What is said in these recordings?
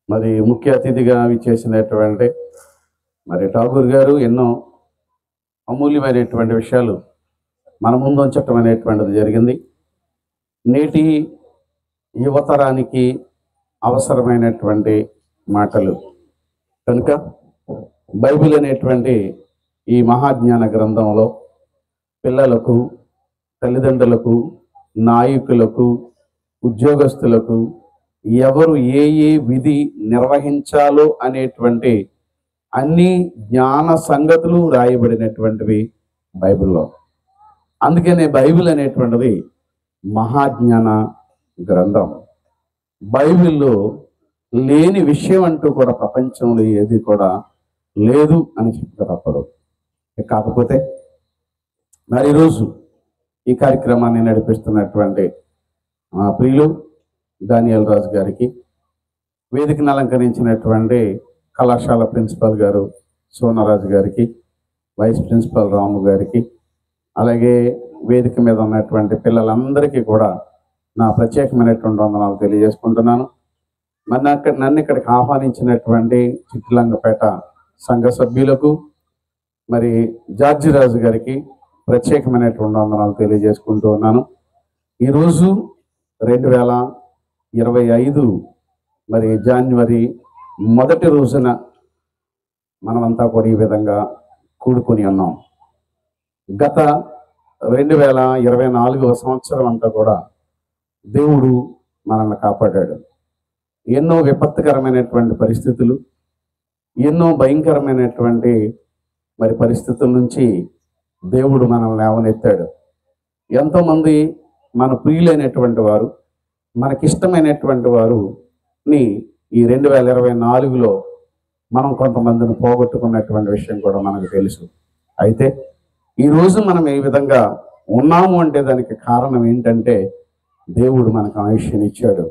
మరి ముఖ్య అతిథిగా విచ్చేసినటువంటి మరి ఠాగూర్ గారు ఎన్నో అమూల్యమైనటువంటి విషయాలు మన ముందు ఉంచటం అనేటువంటిది జరిగింది. నేటి యువతరానికి అవసరమైనటువంటి మాటలు కనుక బైబిల్ అనేటువంటి ఈ మహాజ్ఞాన గ్రంథంలో పిల్లలకు, తల్లిదండ్రులకు, నాయకులకు, ఉద్యోగస్తులకు ఎవరు ఏ ఏ విధి నిర్వహించాలో అనేటువంటి అన్ని జ్ఞాన సంగతులు రాయబడినటువంటివి బైబిల్లో. అందుకనే బైబిల్ అనేటువంటిది మహాజ్ఞాన గ్రంథం. బైబిల్లో లేని విషయం అంటూ కూడా ప్రపంచంలో ఏది కూడా లేదు అని చెప్పక తప్పదు. కాకపోతే మరి ఈరోజు ఈ కార్యక్రమాన్ని నడిపిస్తున్నటువంటి మా ప్రియులు దానియేల్ రాజు గారికి, వేదికను అలంకరించినటువంటి కళాశాల ప్రిన్సిపాల్ గారు సోనరాజు గారికి, వైస్ ప్రిన్సిపాల్ రాము గారికి, అలాగే వేదిక మీద ఉన్నటువంటి పిల్లలందరికీ కూడా నా ప్రత్యేకమైనటువంటి వందనాలు తెలియజేసుకుంటున్నాను. నన్ను ఇక్కడికి ఆహ్వానించినటువంటి చిట్టిలంగపేట సంఘ సభ్యులకు, మరి జార్జి రాజు గారికి ప్రత్యేకమైనటువంటి వందనాలు తెలియజేసుకుంటూ ఉన్నాను. ఈరోజు 2025 మరి జనవరి 1 రోజున మనమంతా కూడా ఈ విధంగా కూడుకొని ఉన్నాం. గత 2024వ సంవత్సరం అంతా కూడా దేవుడు మనల్ని కాపాడాడు. ఎన్నో విపత్తుకరమైనటువంటి పరిస్థితులు, ఎన్నో భయంకరమైనటువంటి మరి పరిస్థితుల నుంచి దేవుడు మనల్ని లేవనెత్తాడు. ఎంతోమంది మన ప్రియులైనటువంటి వారు, మనకిష్టమైనటువంటి వారుని ఈ 2024లో మనం కొంతమందిని పోగొట్టుకున్నటువంటి విషయం కూడా మనకు తెలుసు. అయితే ఈరోజు మనం ఏ విధంగా ఉన్నాము అంటే దానికి కారణం ఏంటంటే దేవుడు మనకు ఆయుష్నిచ్చాడు.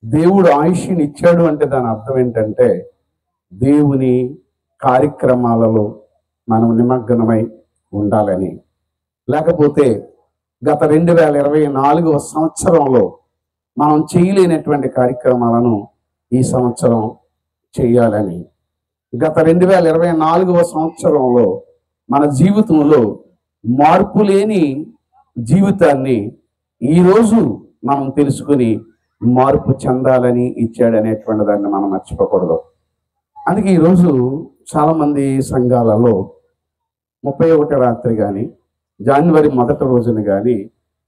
దేవుడు ఆయుష్నిచ్చాడు అంటే దాని అర్థం ఏంటంటే దేవుని కార్యక్రమాలలో మనం నిమగ్నమై ఉండాలని. లేకపోతే గత 2024వ సంవత్సరంలో మనం చేయలేనటువంటి కార్యక్రమాలను ఈ సంవత్సరం చేయాలని. గత 2024వ సంవత్సరంలో మన జీవితంలో మార్పు లేని జీవితాన్ని ఈరోజు మనం తెలుసుకుని మార్పు చెందాలని ఇచ్చాడనేటువంటి దాన్ని మనం మర్చిపోకూడదు. అందుకే ఈరోజు చాలామంది సంఘాలలో 31 రాత్రి కానీ జనవరి 1 రోజున కానీ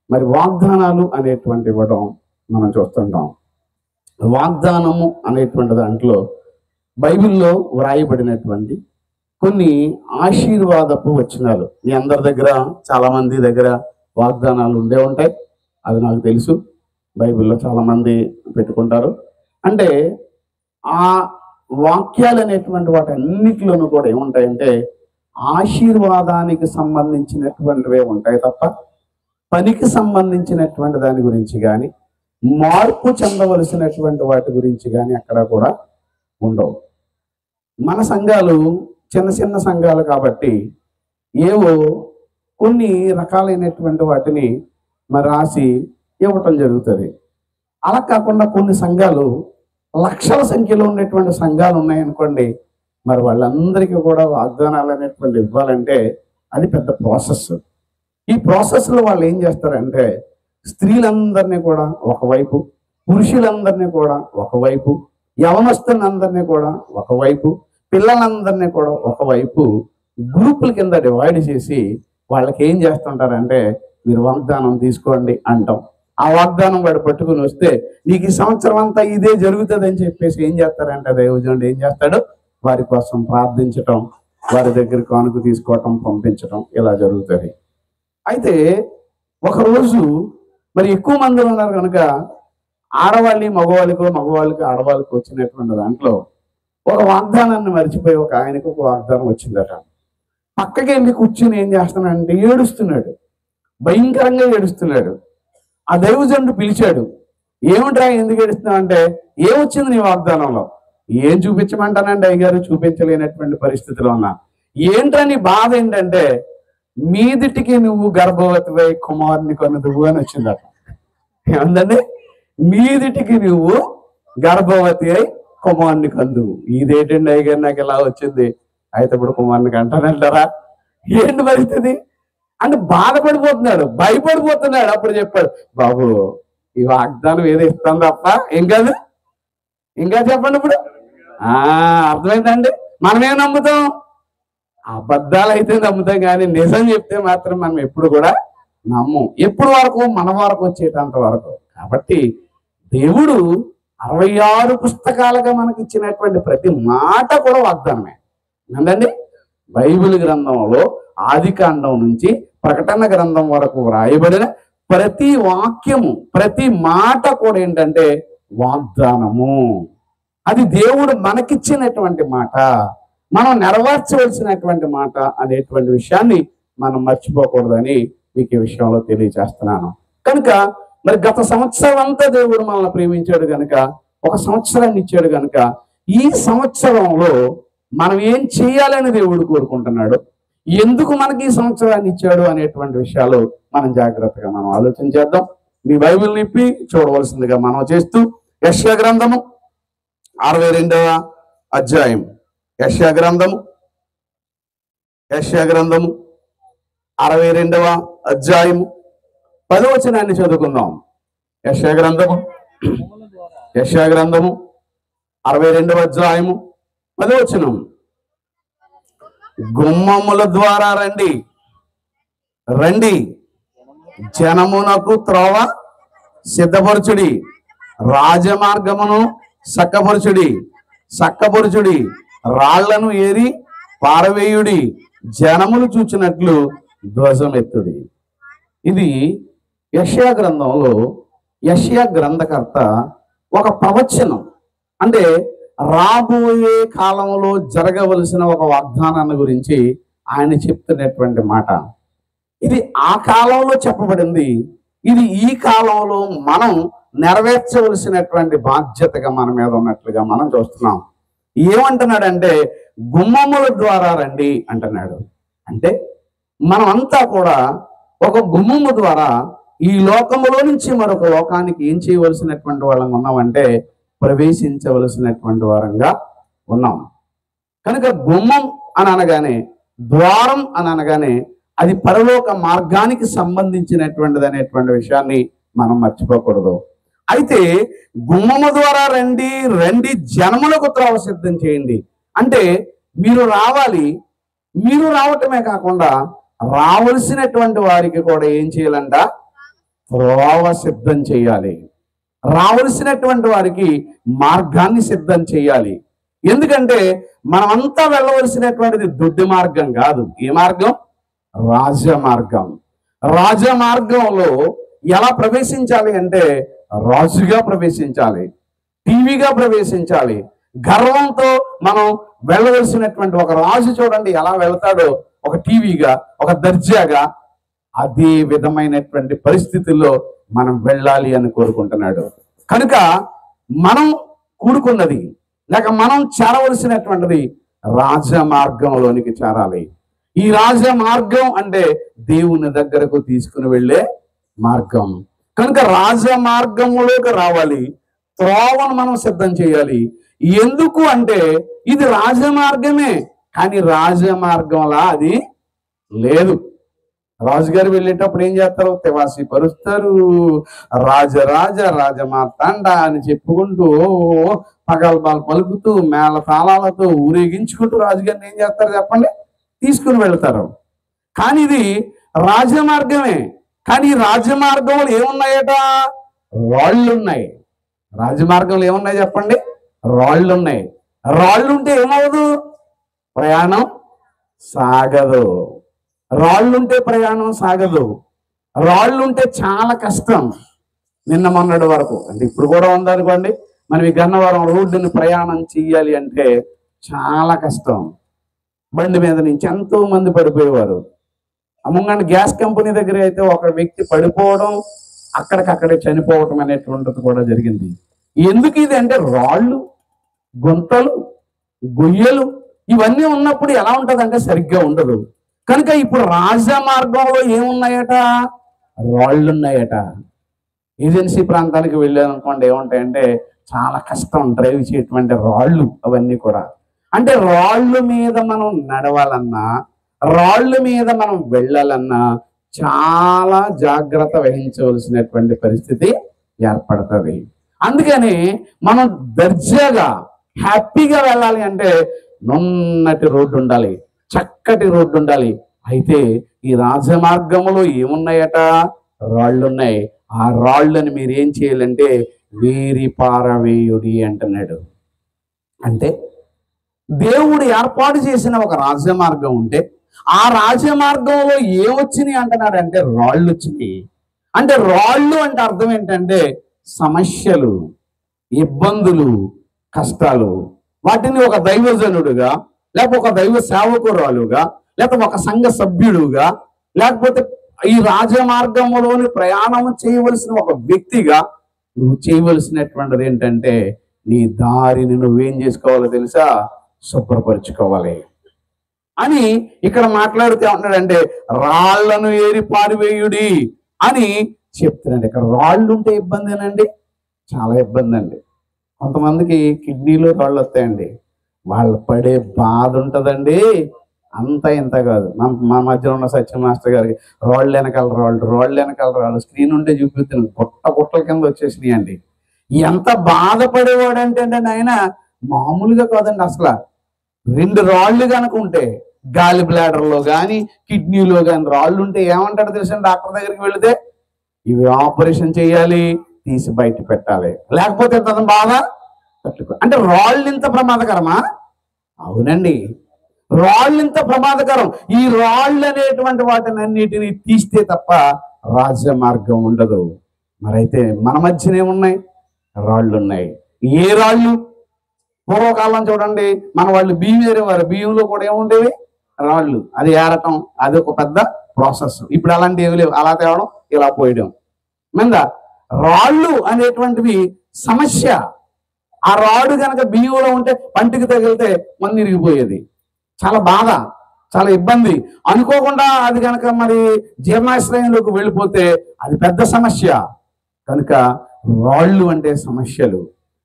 మరి వాగ్దానాలు అనేటువంటి ఇవ్వడం మనం చూస్తుంటాం. వాగ్దానము అనేటువంటి దాంట్లో బైబిల్లో వ్రాయబడినటువంటి కొన్ని ఆశీర్వాదపు వచనాలు మీ అందరి దగ్గర, చాలామంది దగ్గర వాగ్దానాలు ఉండే ఉంటాయి. అది నాకు తెలుసు. బైబిల్లో చాలామంది పెట్టుకుంటారు. అంటే ఆ వాక్యాలు అనేటువంటి వాటి అన్నిటిలోనూ కూడా ఏముంటాయంటే ఆశీర్వాదానికి సంబంధించినటువంటివే ఉంటాయి తప్ప పనికి సంబంధించినటువంటి దాని గురించి కానీ, మార్పు చెందవలసినటువంటి వాటి గురించి కానీ అక్కడ కూడా ఉండవు. మన సంఘాలు చిన్న చిన్న సంఘాలు కాబట్టి ఏవో కొన్ని రకాలైనటువంటి వాటిని మరి రాసి ఇవ్వటం జరుగుతుంది. అలా కాకుండా కొన్ని సంఘాలు లక్షల సంఖ్యలో ఉన్నటువంటి సంఘాలు ఉన్నాయనుకోండి, మరి వాళ్ళందరికీ కూడా వాగ్దానాలు అనేటువంటి ఇవ్వాలంటే అది పెద్ద ప్రాసెస్. ఈ ప్రాసెస్లో వాళ్ళు ఏం చేస్తారంటే స్త్రీలందరినీ కూడా ఒకవైపు, పురుషులందరినీ కూడా ఒకవైపు, యవనస్తులందరినీ కూడా ఒకవైపు, పిల్లలందరినీ కూడా ఒకవైపు గ్రూపుల కింద డివైడ్ చేసి వాళ్ళకి ఏం చేస్తుంటారంటే మీరు వాగ్దానం తీసుకోండి అంటాం. ఆ వాగ్దానం వాడు పట్టుకుని వస్తే నీకు ఈ సంవత్సరం అంతా ఇదే జరుగుతుంది అని చెప్పేసి ఏం చేస్తారంటే దైవజనుడు ఏం చేస్తాడు, వారి కోసం ప్రార్థించటం, వారి దగ్గర కానుక తీసుకోవటం, పంపించటం ఇలా జరుగుతుంది. అయితే ఒకరోజు మరి ఎక్కువ మంది ఉన్నారు కనుక ఆడవాళ్ళని మగవాళ్ళకి ఆడవాళ్ళకి వచ్చినటువంటి దాంట్లో ఒక వాగ్దానాన్ని మర్చిపోయి ఒక ఆయనకు ఒక వాగ్దానం వచ్చిందట. పక్కకి వెళ్ళి కూర్చుని ఏం చేస్తున్నాడంటే ఏడుస్తున్నాడు, భయంకరంగా ఏడుస్తున్నాడు. ఆ దైవజనుడు పిలిచాడు. ఏమిట్రా ఎందుకు ఏడుస్తున్నావు అంటే, ఏమొచ్చింది నీ వాగ్దానంలో? ఏం చూపించమంటానండి అయ్యగారు, చూపించలేనటువంటి పరిస్థితిలో ఉన్నా. ఏంట్రా నీ బాధ ఏంటంటే మీదిటికి నువ్వు గర్భవతివై కుమారుని కనుదువు అని వచ్చిందట. ఏమందండి? మీదిటికి నువ్వు గర్భవతి అయి కుమారుని కందు. ఇదేంటండి అయ్యగారు నాకు ఇలా వచ్చింది, అయితే ఇప్పుడు కుమారునికి అంటానంటారా? ఏంటి పరిస్థితి అంటే బాధపడిపోతున్నాడు, భయపడిపోతున్నాడు. అప్పుడు చెప్పాడు, బాబు ఈ వాగ్దానం ఏదో ఇస్తాను తప్ప ఏం కాదు. ఇంకా చెప్పండి ఇప్పుడు. అర్థమైందండి. మనమేం నమ్ముతాం? అబద్ధాలు అయితే నమ్ముతాం, కానీ నిజం చెప్తే మాత్రం మనం ఎప్పుడు కూడా నమ్మం. ఎప్పుడు వరకు? మన వరకు వచ్చేటంత వరకు. కాబట్టి దేవుడు 66 పుస్తకాలుగా మనకి ఇచ్చినటువంటి ప్రతి మాట కూడా వాగ్దానమే అందండి. బైబిల్ గ్రంథంలో ఆదికాండం నుంచి ప్రకటన గ్రంథం వరకు వ్రాయబడిన ప్రతి వాక్యము, ప్రతి మాట కూడా ఏంటంటే వాగ్దానము. అది దేవుడు మనకిచ్చినటువంటి మాట, మనం నెరవేర్చవలసినటువంటి మాట అనేటువంటి విషయాన్ని మనం మర్చిపోకూడదని మీకు ఈ విషయంలో తెలియజేస్తున్నాను. కనుక మరి గత సంవత్సరం అంతా దేవుడు మనల్ని ప్రేమించాడు కనుక ఒక సంవత్సరాన్ని ఇచ్చాడు కనుక ఈ సంవత్సరంలో మనం ఏం చేయాలని దేవుడు కోరుకుంటున్నాడు, ఎందుకు మనకి ఈ సంవత్సరాన్ని ఇచ్చాడు అనేటువంటి విషయాలు మనం జాగ్రత్తగా మనం ఆలోచన చేద్దాం. మీ బైబిల్ నిప్పి చూడవలసిందిగా మనం చేస్తూ యెషయా గ్రంథము 62వ అధ్యాయం, యెషయా గ్రంథము 62వ అధ్యాయము 10వ వచనాన్ని చదువుకుందాం. యెషయా గ్రంథము 62వ అధ్యాయము 10వ వచనం. గుమ్మముల ద్వారా రండి, రండి, జనమునకు త్రోవ సిద్ధపరచుడి, రాజమార్గమును సక్కపరచుడి, రాళ్లను ఏరి పారవేయుడి, జనములు చూచినట్లు ధ్వజమెత్తుడి. ఇది యెషయా గ్రంథంలో యెషయా గ్రంథకర్త ఒక ప్రవచనం, అంటే రాబోయే కాలంలో జరగవలసిన ఒక వాగ్దానాన్ని గురించి ఆయన చెప్తున్నటువంటి మాట. ఇది ఆ కాలంలో చెప్పబడింది, ఇది ఈ కాలంలో మనం నెరవేర్చవలసినటువంటి బాధ్యతగా మన మీద ఉన్నట్లుగా మనం చూస్తున్నాం. ఏమంటున్నాడంటే గుమ్మముల ద్వారా రండి అంటున్నాడు. అంటే మనం అంతా కూడా ఒక గుమ్మము ద్వారా ఈ లోకములో నుంచి మరొక లోకానికి ఏం చేయవలసినటువంటి వాళ్ళం ఉన్నామంటే ప్రవేశించవలసినటువంటి వారంగా ఉన్నాం. కనుక గుమ్మం అని అనగానే, ద్వారం అని అనగానే అది పరలోక మార్గానికి సంబంధించినటువంటిది అనేటువంటి విషయాన్ని మనం మర్చిపోకూడదు. అయితే గుమ్మము ద్వారా రండి, రండి, జనములకు త్రోవ సిద్ధం చేయండి అంటే మీరు రావాలి. మీరు రావటమే కాకుండా రావలసినటువంటి వారికి కూడా ఏం చేయాలంట? త్రోవ సిద్ధం చేయాలి. రావలసినటువంటి వారికి మార్గాన్ని సిద్ధం చేయాలి. ఎందుకంటే మనమంతా వెళ్ళవలసినటువంటిది దొడ్డి మార్గం కాదు. ఏ మార్గం? రాజమార్గం. రాజమార్గంలో ఎలా ప్రవేశించాలి అంటే రాజుగా ప్రవేశించాలి, టీవీగా ప్రవేశించాలి. గర్వంతో మనం వెళ్ళవలసినటువంటి ఒక రాజు చూడండి ఎలా వెళ్తాడో, ఒక టీవీగా, ఒక దర్జాగా, అదే విధమైనటువంటి పరిస్థితుల్లో మనం వెళ్ళాలి అని కోరుకుంటున్నాడు. కనుక మనం కూడుకున్నది లేక మనం చేరవలసినటువంటిది రాజమార్గంలోనికి చేరాలి. ఈ రాజమార్గం అంటే దేవుని దగ్గరకు తీసుకుని వెళ్ళే మార్గం. కనుక రాజమార్గంలోకి రావాలి, త్రోవను మనం సిద్ధం చేయాలి. ఎందుకు అంటే ఇది రాజమార్గమే, కానీ రాజమార్గంలా అది లేదు. రాజుగారు వెళ్ళేటప్పుడు ఏం చేస్తారు? తివాసి పరుస్తారు, రాజమార్తాండ అని చెప్పుకుంటూ పగల్బాలు పలుకుతూ మేళ తాళాలతో ఊరేగించుకుంటూ రాజుగారిని ఏం చేస్తారు చెప్పండి? తీసుకుని వెళ్తారు. కానీ ఇది రాజమార్గమే. కానీ ఈ రాజమార్గంలో ఏమున్నాయట? రాళ్ళు ఉన్నాయి. రాజమార్గంలో ఏమున్నాయి చెప్పండి? రాళ్ళు ఉన్నాయి. రాళ్ళు ఉంటే ఏమవదు? ప్రయాణం సాగదు. రాళ్ళుంటే ప్రయాణం సాగదు. రాళ్ళుంటే చాలా కష్టం. నిన్న మొన్నటి వరకు అంటే ఇప్పుడు కూడా ఉందనుకోండి, మనం ఈ గన్నవరం రోడ్డుని ప్రయాణం చెయ్యాలి అంటే చాలా కష్టం. బండి మీద నుంచి ఎంతో మంది పడిపోయేవారు. అమ్మంగానే గ్యాస్ కంపెనీ దగ్గర అయితే ఒక వ్యక్తి పడిపోవడం, అక్కడికక్కడే చనిపోవటం అనేటువంటిది కూడా జరిగింది. ఎందుకు ఇది అంటే రాళ్ళు, గుంతలు, గొయ్యలు ఇవన్నీ ఉన్నప్పుడు ఎలా ఉంటుందంటే సరిగ్గా ఉండదు. కనుక ఇప్పుడు రాజమార్గంలో ఏమున్నాయట? రాళ్ళు ఉన్నాయట. ఏజెన్సీ ప్రాంతానికి వెళ్ళామనుకోండి, ఏముంటాయంటే చాలా కష్టం డ్రైవ్ చేయటువంటి రాళ్ళు అవన్నీ కూడా. అంటే రాళ్ళు మీద మనం నడవాలన్నా, రాళ్ళు మీద మనం వెళ్ళాలన్నా చాలా జాగ్రత్త వహించవలసినటువంటి పరిస్థితి ఏర్పడుతుంది. అందుకని మనం దర్జాగా హ్యాపీగా వెళ్ళాలి అంటే నున్నటి రోడ్డు ఉండాలి, చక్కటి రోడ్డు ఉండాలి. అయితే ఈ రాజమార్గంలో ఏమున్నాయట? రాళ్ళు ఉన్నాయి. ఆ రాళ్ళని మీరు ఏం చేయాలంటే వేరి పారవేయుడి అంటున్నాడు. అంటే దేవుడు ఏర్పాటు చేసిన ఒక రాజమార్గం ఉంటే ఆ రాజమార్గంలో ఏమొచ్చినాయి అంటున్నాడంటే రాళ్ళు వచ్చినాయి. అంటే రాళ్ళు అంటే అర్థం ఏంటంటే సమస్యలు, ఇబ్బందులు, కష్టాలు. వాటిని ఒక దైవజనుడుగా, లేకపోతే ఒక దైవ సేవకురాలుగా, లేకపోతే ఒక సంఘ సభ్యుడుగా, లేకపోతే ఈ రాజమార్గంలోని ప్రయాణం చేయవలసిన ఒక వ్యక్తిగా నువ్వు చేయవలసినటువంటిది ఏంటంటే నీ దారిని నువ్వేం చేసుకోవాలో తెలుసా? శుభ్రపరుచుకోవాలి అని ఇక్కడ మాట్లాడుతూ ఉన్నాడంటే రాళ్లను ఏరి పారివేయుడి అని చెప్తున్నాడు. ఇక్కడ రాళ్ళు ఉంటే ఇబ్బందేనండి, చాలా ఇబ్బంది అండి. కొంతమందికి కిడ్నీలో రాళ్ళు వస్తాయండి, వాళ్ళు పడే బాధ ఉంటుందండి. అంత ఇంత కాదు. మా మధ్యలో ఉన్న సత్య మాస్టర్ గారికి రాళ్ళు వెనకాల రాళ్ళు స్క్రీన్ ఉంటే చూపిస్తున్నాను, గుట్టల కింద వచ్చేసినాయి అండి. ఎంత బాధపడేవాడు అంటే ఆయన మామూలుగా కాదండి. అసలు 2 రాళ్ళు కనుక ఉంటే గాలి బ్లాడర్లో కానీ కిడ్నీలో కానీ రాళ్ళు ఉంటే ఏమంటాడు తెలుసా? డాక్టర్ దగ్గరికి వెళితే ఇవి ఆపరేషన్ చేయాలి, తీసి బయట పెట్టాలి, లేకపోతే తన బాధ తట్టుకో. అంటే రాళ్ళు ఇంత ప్రమాదకరమా? అవునండి, రాళ్ళు ఇంత ప్రమాదకరం. ఈ రాళ్ళు అనేటువంటి వాటిని అన్నిటినీ తీస్తే తప్ప రాజమార్గం ఉండదు. మరైతే మన మధ్యనే ఉన్నాయి రాళ్ళు ఉన్నాయి. ఏ రాళ్ళు? పూర్వకాలం చూడండి, మన వాళ్ళు బియ్యం ఏరేవారు, బియ్యంలో కూడా ఏముండేవి? రాళ్ళు. అది ఏరటం, అది ఒక పెద్ద ప్రాసెస్. ఇప్పుడు అలాంటివి ఏమి లేవు. అలా తేవడం, ఇలా పోయడం. మీద రాళ్ళు అనేటువంటివి సమస్య. ఆ రాడు కనుక బియ్యంలో ఉంటే పంటికి తగిలితే మంది ఇరిగిపోయేది. చాలా బాధ, చాలా ఇబ్బంది. అనుకోకుండా అది కనుక మరి జీర్ణాశ్రయంలోకి వెళ్ళిపోతే అది పెద్ద సమస్య. కనుక రాళ్ళు అంటే సమస్యలు,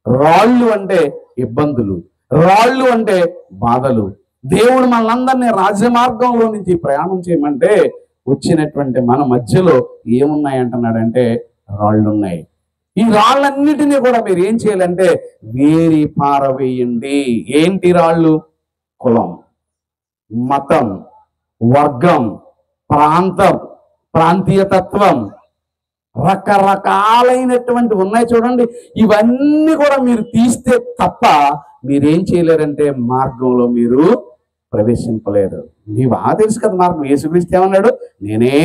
రాళ్ళు అంటే ఇబ్బందులు, రాళ్ళు అంటే బాధలు. దేవుడు మనందరినీ రాజ్యమార్గంలో నుంచి ప్రయాణం చేయమంటే వచ్చినటువంటి మన మధ్యలో ఏమున్నాయంటున్నాడంటే రాళ్ళు ఉన్నాయి. ఈ రాళ్ళన్నిటినీ కూడా మీరు ఏం చేయాలంటే వేరి పారవేయండి. ఏంటి రాళ్ళు? కులం, మతం, వర్గం, ప్రాంతం, ప్రాంతీయతత్వం, రకరకాలైనటువంటి ఉన్నాయి చూడండి. ఇవన్నీ కూడా మీరు తీస్తే తప్ప మీరేం చేయలేరంటే మార్గంలో మీరు ప్రవేశింపలేరు. మీ బాగా తెలుసు కదా మార్గం. యేసుక్రీస్తు ఏమన్నాడు? నేనే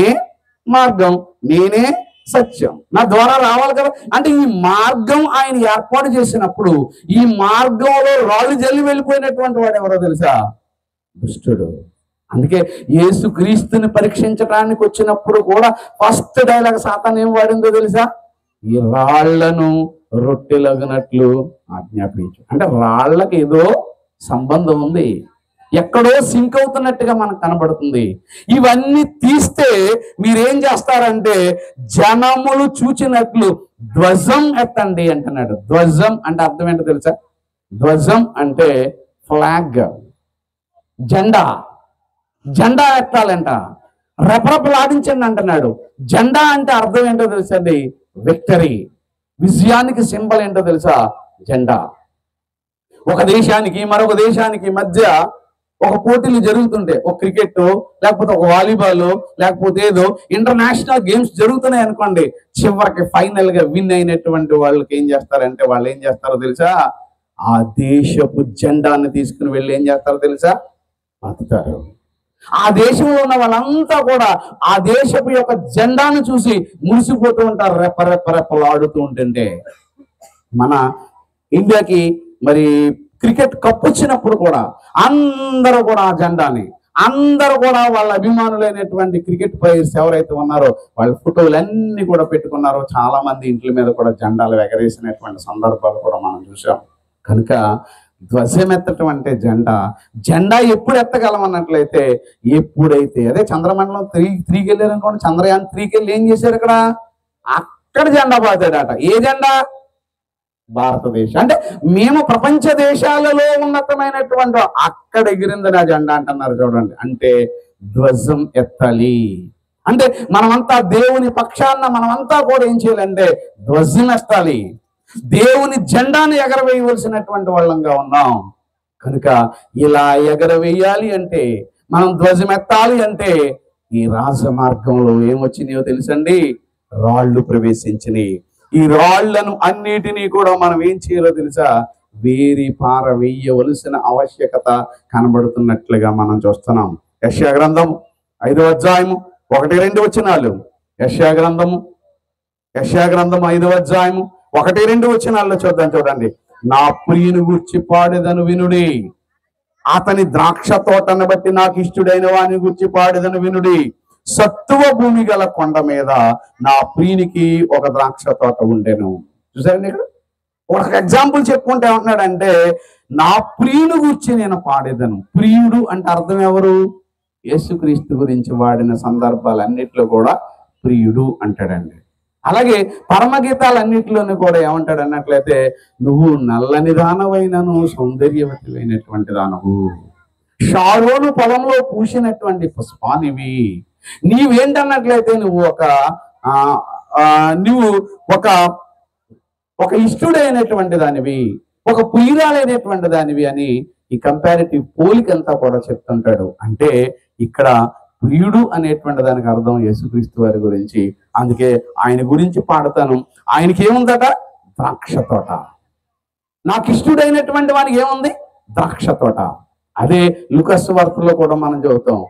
మార్గం, నేనే సత్యం, నా ద్వారా రావాలి కదా. అంటే ఈ మార్గం ఆయన ఏర్పాటు చేసినప్పుడు ఈ మార్గంలో రాళ్ళు జల్లి వెళ్ళిపోయినటువంటి వాడు ఎవరో తెలుసా? దుష్టుడు. అందుకే యేసుక్రీస్తుని పరీక్షించడానికి వచ్చినప్పుడు కూడా ఫస్ట్ డైలాగ్ సాతాను ఏం వాడిందో తెలుసా? ఈ రాళ్లను రొట్టెలగినట్లు ఆజ్ఞాపించు. అంటే రాళ్లకు ఏదో సంబంధం ఉంది, ఎక్కడో సింక్ అవుతున్నట్టుగా మనకు కనబడుతుంది. ఇవన్నీ తీస్తే మీరేం చేస్తారంటే జనములు చూచినట్లు ధ్వజం ఎత్తండి అంటున్నాడు. ధ్వజం అంటే అర్థం ఏంటో తెలుసా? ధ్వజం అంటే ఫ్లాగ్, జెండా. జెండా ఎత్తాలంట, రెపరెపలాడించండి అంటున్నాడు. జెండా అంటే అర్థం ఏంటో తెలుసండి? విక్టరీ, విజయానికి సింబల్ ఏంటో తెలుసా? జెండా. ఒక దేశానికి మరొక దేశానికి మధ్య ఒక పోటీలు జరుగుతుంటే, ఒక క్రికెట్ లేకపోతే ఒక వాలీబాల్ లేకపోతే ఏదో ఇంటర్నేషనల్ గేమ్స్ జరుగుతున్నాయి అనుకోండి, చివరికి ఫైనల్ గా విన్ అయినటువంటి వాళ్ళకి ఏం చేస్తారంటే వాళ్ళు ఏం చేస్తారో తెలుసా? ఆ దేశపు జెండాన్ని తీసుకుని వెళ్ళి ఏం చేస్తారో తెలుసా? పాతుతారు. ఆ దేశంలో ఉన్న వాళ్ళంతా కూడా ఆ దేశపు యొక్క జెండాను చూసి మురిసిపోతూ ఉంటారు, రెప్పలాడుతూ ఉంటుంటే. మన ఇండియాకి మరి క్రికెట్ కప్ వచ్చినప్పుడు కూడా అందరూ కూడా ఆ జెండాని, అందరూ కూడా వాళ్ళ అభిమానులైనటువంటి క్రికెట్ ప్లేయర్స్ ఎవరైతే ఉన్నారో వాళ్ళ ఫోటోలన్నీ కూడా పెట్టుకున్నారో. చాలా మంది ఇంట్ల మీద కూడా జెండాలు ఎగరేసినటువంటి సందర్భాలు కూడా మనం చూసాం. కనుక ధ్వజం ఎత్తటం అంటే జెండా ఎప్పుడు ఎత్తగలం అన్నట్లయితే ఎప్పుడైతే అదే చంద్రమండలం 3కి వెళ్ళారు అనుకోండి, చంద్రయాన్ 3కి వెళ్ళి ఏం చేశారు? అక్కడ జెండా పాతాడట. ఏ జెండా? భారతదేశం అంటే మేము ప్రపంచ దేశాలలో ఉన్నతమైనటువంటి అక్కడ ఎగిరిందని ఆ జెండా అంటున్నారు చూడండి. అంటే ధ్వజం ఎత్తాలి అంటే మనమంతా దేవుని పక్షాన మనమంతా కూడా ఏం చేయాలంటే ధ్వజం ఎత్తాలి, దేవుని జెండాను ఎగరవేయవలసినటువంటి వాళ్ళంగా ఉన్నాం. కనుక ఇలా ఎగరవేయాలి అంటే మనం ధ్వజం ఎత్తాలి అంటే ఈ రాజమార్గంలో ఏమొచ్చినాయో తెలుసండి, రాళ్ళు ప్రవేశించినాయి. ఈ రాళ్లను అన్నిటినీ కూడా మనం ఏం చేయాలో తెలుసా, వేరి పారవేయవలసిన ఆవశ్యకత కనబడుతున్నట్లుగా మనం చూస్తున్నాం. యెషయా గ్రంథం 5వ అధ్యాయము 1-2 వచనాలు. యెషయా గ్రంథం 5వ అధ్యాయము 1-2 వచనాల్లో చూడండి. నా ప్రియుని గూర్చి పాడెదను వినుడి, అతని ద్రాక్ష తోటను బట్టి నాకు ఇష్టడైన వాని గూర్చి పాడెదను వినుడి. సత్తువ భూమి గల కొండ మీద నా ప్రియునికి ఒక ద్రాక్ష తోట ఉండెను. చూసారండి, ఇక్కడ ఒక ఎగ్జాంపుల్ చెప్పుకుంటే ఏమంటున్నాడంటే నా ప్రియుని గురించి నేను పాడేదను. ప్రియుడు అంటే అర్థం ఎవరు? యేసుక్రీస్తు గురించి వాడిన సందర్భాలన్నిట్లో కూడా ప్రియుడు అంటాడండి. అలాగే పరమగీతాలన్నిటిలోనూ కూడా ఏమంటాడు అన్నట్లయితే నువ్వు నల్లని దానవైనను సౌందర్యవతివైనటువంటి దానవు, షారోను పొలంలో పూసినటువంటి పుష్పానివి, నీవేంటన్నట్లయితే నువ్వు ఒక ఇష్టడైనటువంటి దానివి, ఒక ప్రియురాలైనటువంటి దానివి అని ఈ కంపారిటివ్ పోలికంతా కూడా చెప్తుంటాడు. అంటే ఇక్కడ ప్రియుడు అనేటువంటి దానికి అర్థం యేసుక్రీస్తు వారి గురించి. అందుకే ఆయన గురించి పాడతాను. ఆయనకి ఏముందట? ద్రాక్ష తోట. నాకు ఇష్టడైనటువంటి వానికి ఏముంది? ద్రాక్ష తోట. అదే లూకాసు వార్తలో కూడా మనం చదువుతాం,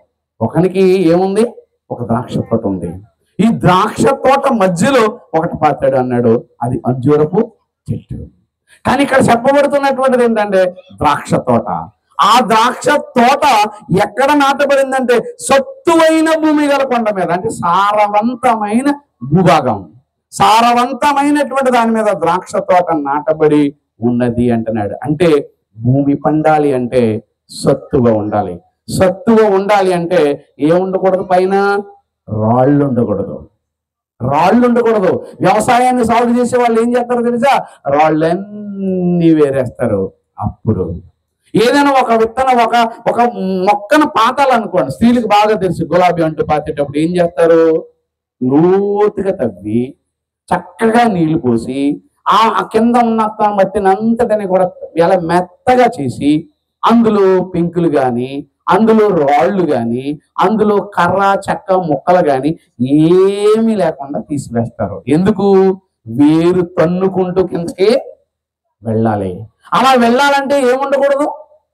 ఒకనికి ఏముంది? ఒక ద్రాక్ష తోట ఉంది. ఈ ద్రాక్ష తోట మధ్యలో ఒకటి పాతాడు అన్నాడు, అది అంజూరపు చెట్టు. కానీ ఇక్కడ చెప్పబడుతున్నటువంటిది ఏంటంటే ద్రాక్ష తోట. ఆ ద్రాక్ష తోట ఎక్కడ నాటబడిందంటే సత్తువైన భూమి గల కొండ మీద, అంటే సారవంతమైన భూభాగం, సారవంతమైనటువంటి దాని మీద ద్రాక్ష తోట నాటబడి ఉన్నది అంటున్నాడు. అంటే భూమి పండాలి అంటే సత్తువ ఉండాలి. సత్తువ ఉండాలి అంటే ఏముండకూడదు? పైన రాళ్ళు ఉండకూడదు. రాళ్ళు ఉండకూడదు. వ్యవసాయాన్ని సాగు చేసే వాళ్ళు ఏం చేస్తారో తెలుసా? రాళ్ళన్నీ వేరేస్తారు. అప్పుడు ఏదైనా ఒక విత్తనం ఒక మొక్కను పాతాలనుకోండి, స్త్రీలకు బాగా తెలుసు, గులాబీ అంటూ పాతేటప్పుడు ఏం చేస్తారు? లోతుగా తవ్వి చక్కగా నీళ్లు పోసి ఆ కింద ఉన్న మట్టినంతటిని కూడా ఎలా మెత్తగా చేసి అందులో పెంకులు కానీ, అందులో రాళ్ళు కానీ, అందులో కర్ర చెక్క ముక్కలు కానీ ఏమీ లేకుండా తీసివేస్తారు. ఎందుకు? వేరు తన్నుకుంటూ కిందకి వెళ్ళాలి. అలా వెళ్ళాలంటే ఏముండకూడదు?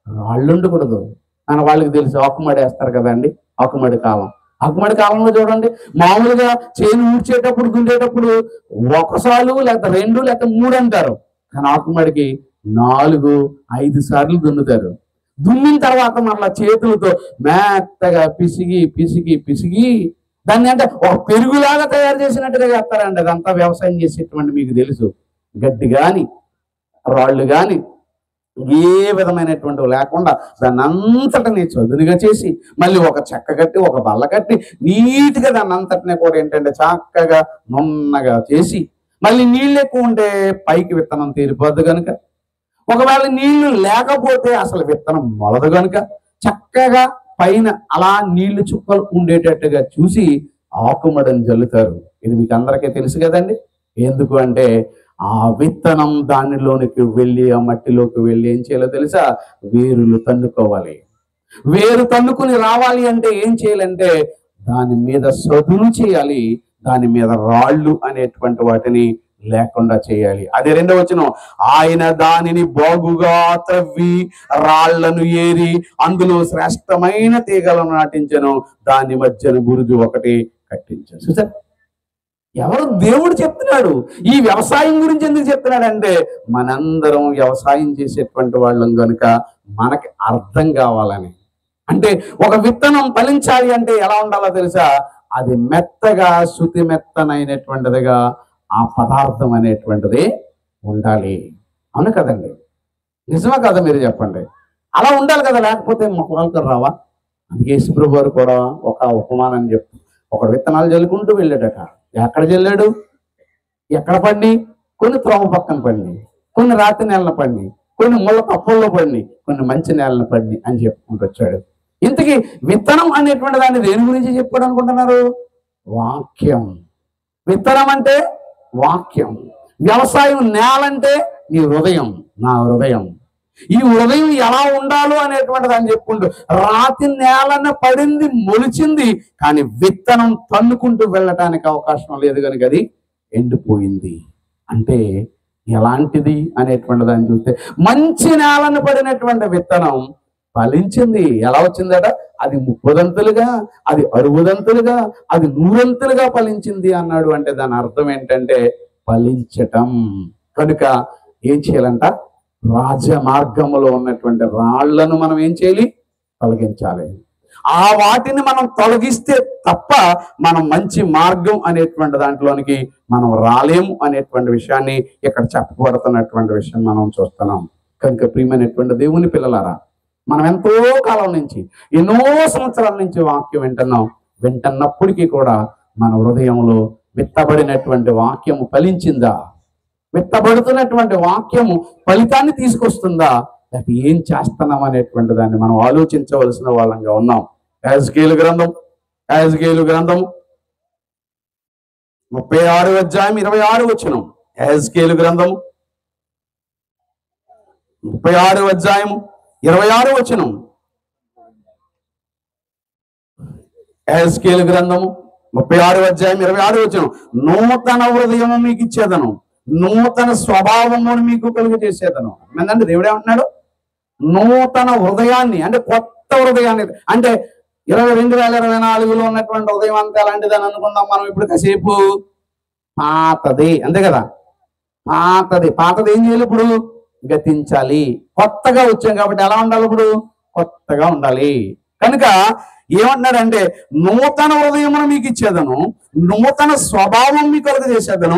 రాళ్ళు ఉండకూడదు. మన వాళ్ళకి తెలుసు, ఆకుమడి వేస్తారు కదండి, ఆకుమడి కాలం. ఆకుమడి కాలంలో చూడండి, మామూలుగా చేను ఊడ్చేటప్పుడు దున్నేటప్పుడు ఒకసారి లేకపోతే 2 లేకపోతే 3 అంటారు. కానీ ఆకుమడికి 4, 5 సార్లు దున్నుతారు. దున్నిన తర్వాత మళ్ళా చేతులతో మెత్తగా పిసిగి పిసిగి పిసిగి దాన్ని అంటే ఒక పెరుగులాగా తయారు చేసినట్టుగా చేస్తారండి. అదంతా వ్యవసాయం చేసేటువంటి మీకు తెలుసు. గడ్డి కానీ రాళ్ళు కానీ ఏ విధమైనటువంటి లేకుండా దాన్ని అంతటిని చదునుగా చేసి మళ్ళీ ఒక చెక్క కట్టి ఒక బల్ల కట్టి నీట్గా దాన్ని అంతటిని కూడా ఏంటంటే చక్కగా నున్నగా చేసి, మళ్ళీ నీళ్ళు ఎక్కువ ఉంటే పైకి విత్తనం తీరిపోద్దు కనుక, ఒకవేళ నీళ్లు లేకపోతే అసలు విత్తనం మొలదు కనుక చక్కగా పైన అలా నీళ్లు చుక్కలు ఉండేటట్టుగా చూసి ఆకుమడిని జల్లుతారు. ఇది మీకు అందరికీ తెలుసు కదండి. ఎందుకు అంటే ఆ విత్తనం దానిలోనికి వెళ్ళి ఆ మట్టిలోకి వెళ్ళి ఏం చేయాలో తెలుసా? వేరులు తన్నుకోవాలి. వేరు తన్నుకుని రావాలి అంటే ఏం చేయాలంటే దాని మీద సదును చేయాలి, దాని మీద రాళ్ళు అనేటువంటి వాటిని లేకుండా చేయాలి. అదే 2వ వచనం, ఆయన దానిని బాగుగా త్రవ్వి రాళ్లను ఏరి అందులో శ్రేష్టమైన తీగలను నాటించను, దాని మధ్యన బురుజు ఒకటి కట్టించాను. చూసారు, ఎవరు? దేవుడు చెప్తున్నాడు. ఈ వ్యవసాయం గురించి ఎందుకు చెప్తున్నాడంటే మనందరం వ్యవసాయం చేసేటువంటి వాళ్ళం కనుక మనకి అర్థం కావాలని. అంటే ఒక విత్తనం ఫలించాలి అంటే ఎలా ఉండాలో తెలుసా? అది మెత్తగా శుతి మెత్తనైనటువంటిదిగా ఆ పదార్థం అనేటువంటిది ఉండాలి. అవును కదండి, నిజమా కదా? మీరు చెప్పండి. అలా ఉండాలి కదా, లేకపోతే మొక్కలు రావా? అందుకే యేసుప్రభువు వారు కూడా ఒక ఉపమానం చెప్తూ ఒక విత్తనాలు జల్లుకుంటూ వెళ్ళాడట. ఎక్కడ జల్లాడు? ఎక్కడ పండి? కొన్ని త్రోవ పక్కన పండి. కొన్ని రాతి నేలను పడిని, కొన్ని ముళ్ళ తప్పల్లో పడిని, కొన్ని మంచి నేలను పడిని అని చెప్పుకుంటూ వచ్చాడు. ఇంతకీ విత్తనం అనేటువంటి దాన్ని దేని గురించి చెప్పుకోవడం అనుకుంటున్నారు? వాక్యం. విత్తనం అంటే వాక్యం. వ్యవసాయం నేలంటే నీ హృదయం, నా హృదయం. ఈ హృదయం ఎలా ఉండాలో అనేటువంటి దాన్ని చెప్పుకుంటూ రాతి నేలన పడింది, మొలిచింది, కానీ విత్తనం తన్నుకుంటూ వెళ్ళటానికి అవకాశం లేదు కనుక అది ఎండిపోయింది. అంటే ఎలాంటిది అనేటువంటి దాన్ని చూస్తే మంచి నేలను పడినటువంటి విత్తనం ఫలించింది. ఎలా వచ్చిందట? అది 30దంతులుగా, అది 60దంతులుగా, అది 100ంతులుగా ఫలించింది అన్నాడు. అంటే దాని అర్థం ఏంటంటే ఫలించటం. కనుక ఏం చేయాలంట? రాజమార్గంలో ఉన్నటువంటి రాళ్లను మనం ఏం చేయాలి? తొలగించాలి. ఆ వాటిని మనం తొలగిస్తే తప్ప మనం మంచి మార్గం అనేటువంటి దాంట్లోనికి మనం రాలేము అనేటువంటి విషయాన్ని ఇక్కడ చెప్పబడుతున్నటువంటి విషయం మనం చూస్తున్నాం. కనుక ప్రియమైనటువంటి దేవుని పిల్లలారా, మనం ఎంతో కాలం నుంచి, ఎన్నో సంవత్సరాల నుంచి వాక్యం వింటున్నప్పటికీ కూడా మన హృదయంలో విత్తబడినటువంటి వాక్యము ఫలించిందా? విత్తబడుతున్నటువంటి వాక్యము ఫలితాన్ని తీసుకొస్తుందా? లేకపోతే ఏం చేస్తున్నాం అనేటువంటి దాన్ని మనం ఆలోచించవలసిన వాళ్ళంగా ఉన్నాం. యెహెజ్కేలు గ్రంథం 36 యెహెజ్కేలు గ్రంథం 36 యెహెజ్కేలు గ్రంథము 36 నూతన హృదయము మీకు ఇచ్చేదను, నూతన స్వభావమును మీకు కలుగు చేసేదను. ఏంటంటే దేవుడు ఏమంటున్నాడు? నూతన హృదయాన్ని, అంటే కొత్త హృదయాన్ని. అంటే 2024లో ఉన్నటువంటి హృదయం అంతా ఎలాంటిదని అనుకుందాం మనం ఇప్పుడు కాసేపు? పాతది, అంతే కదా? పాతది ఏం చేయాలి? ఇప్పుడు గతించాలి. కొత్తగా వచ్చాం కాబట్టి ఎలా ఉండాలి? ఇప్పుడు కొత్తగా ఉండాలి. కనుక ఏమంటున్నాడంటే నూతన హృదయమును మీకు ఇచ్చేదను, నూతన స్వభావం మీకు కలుగ చేసేదను,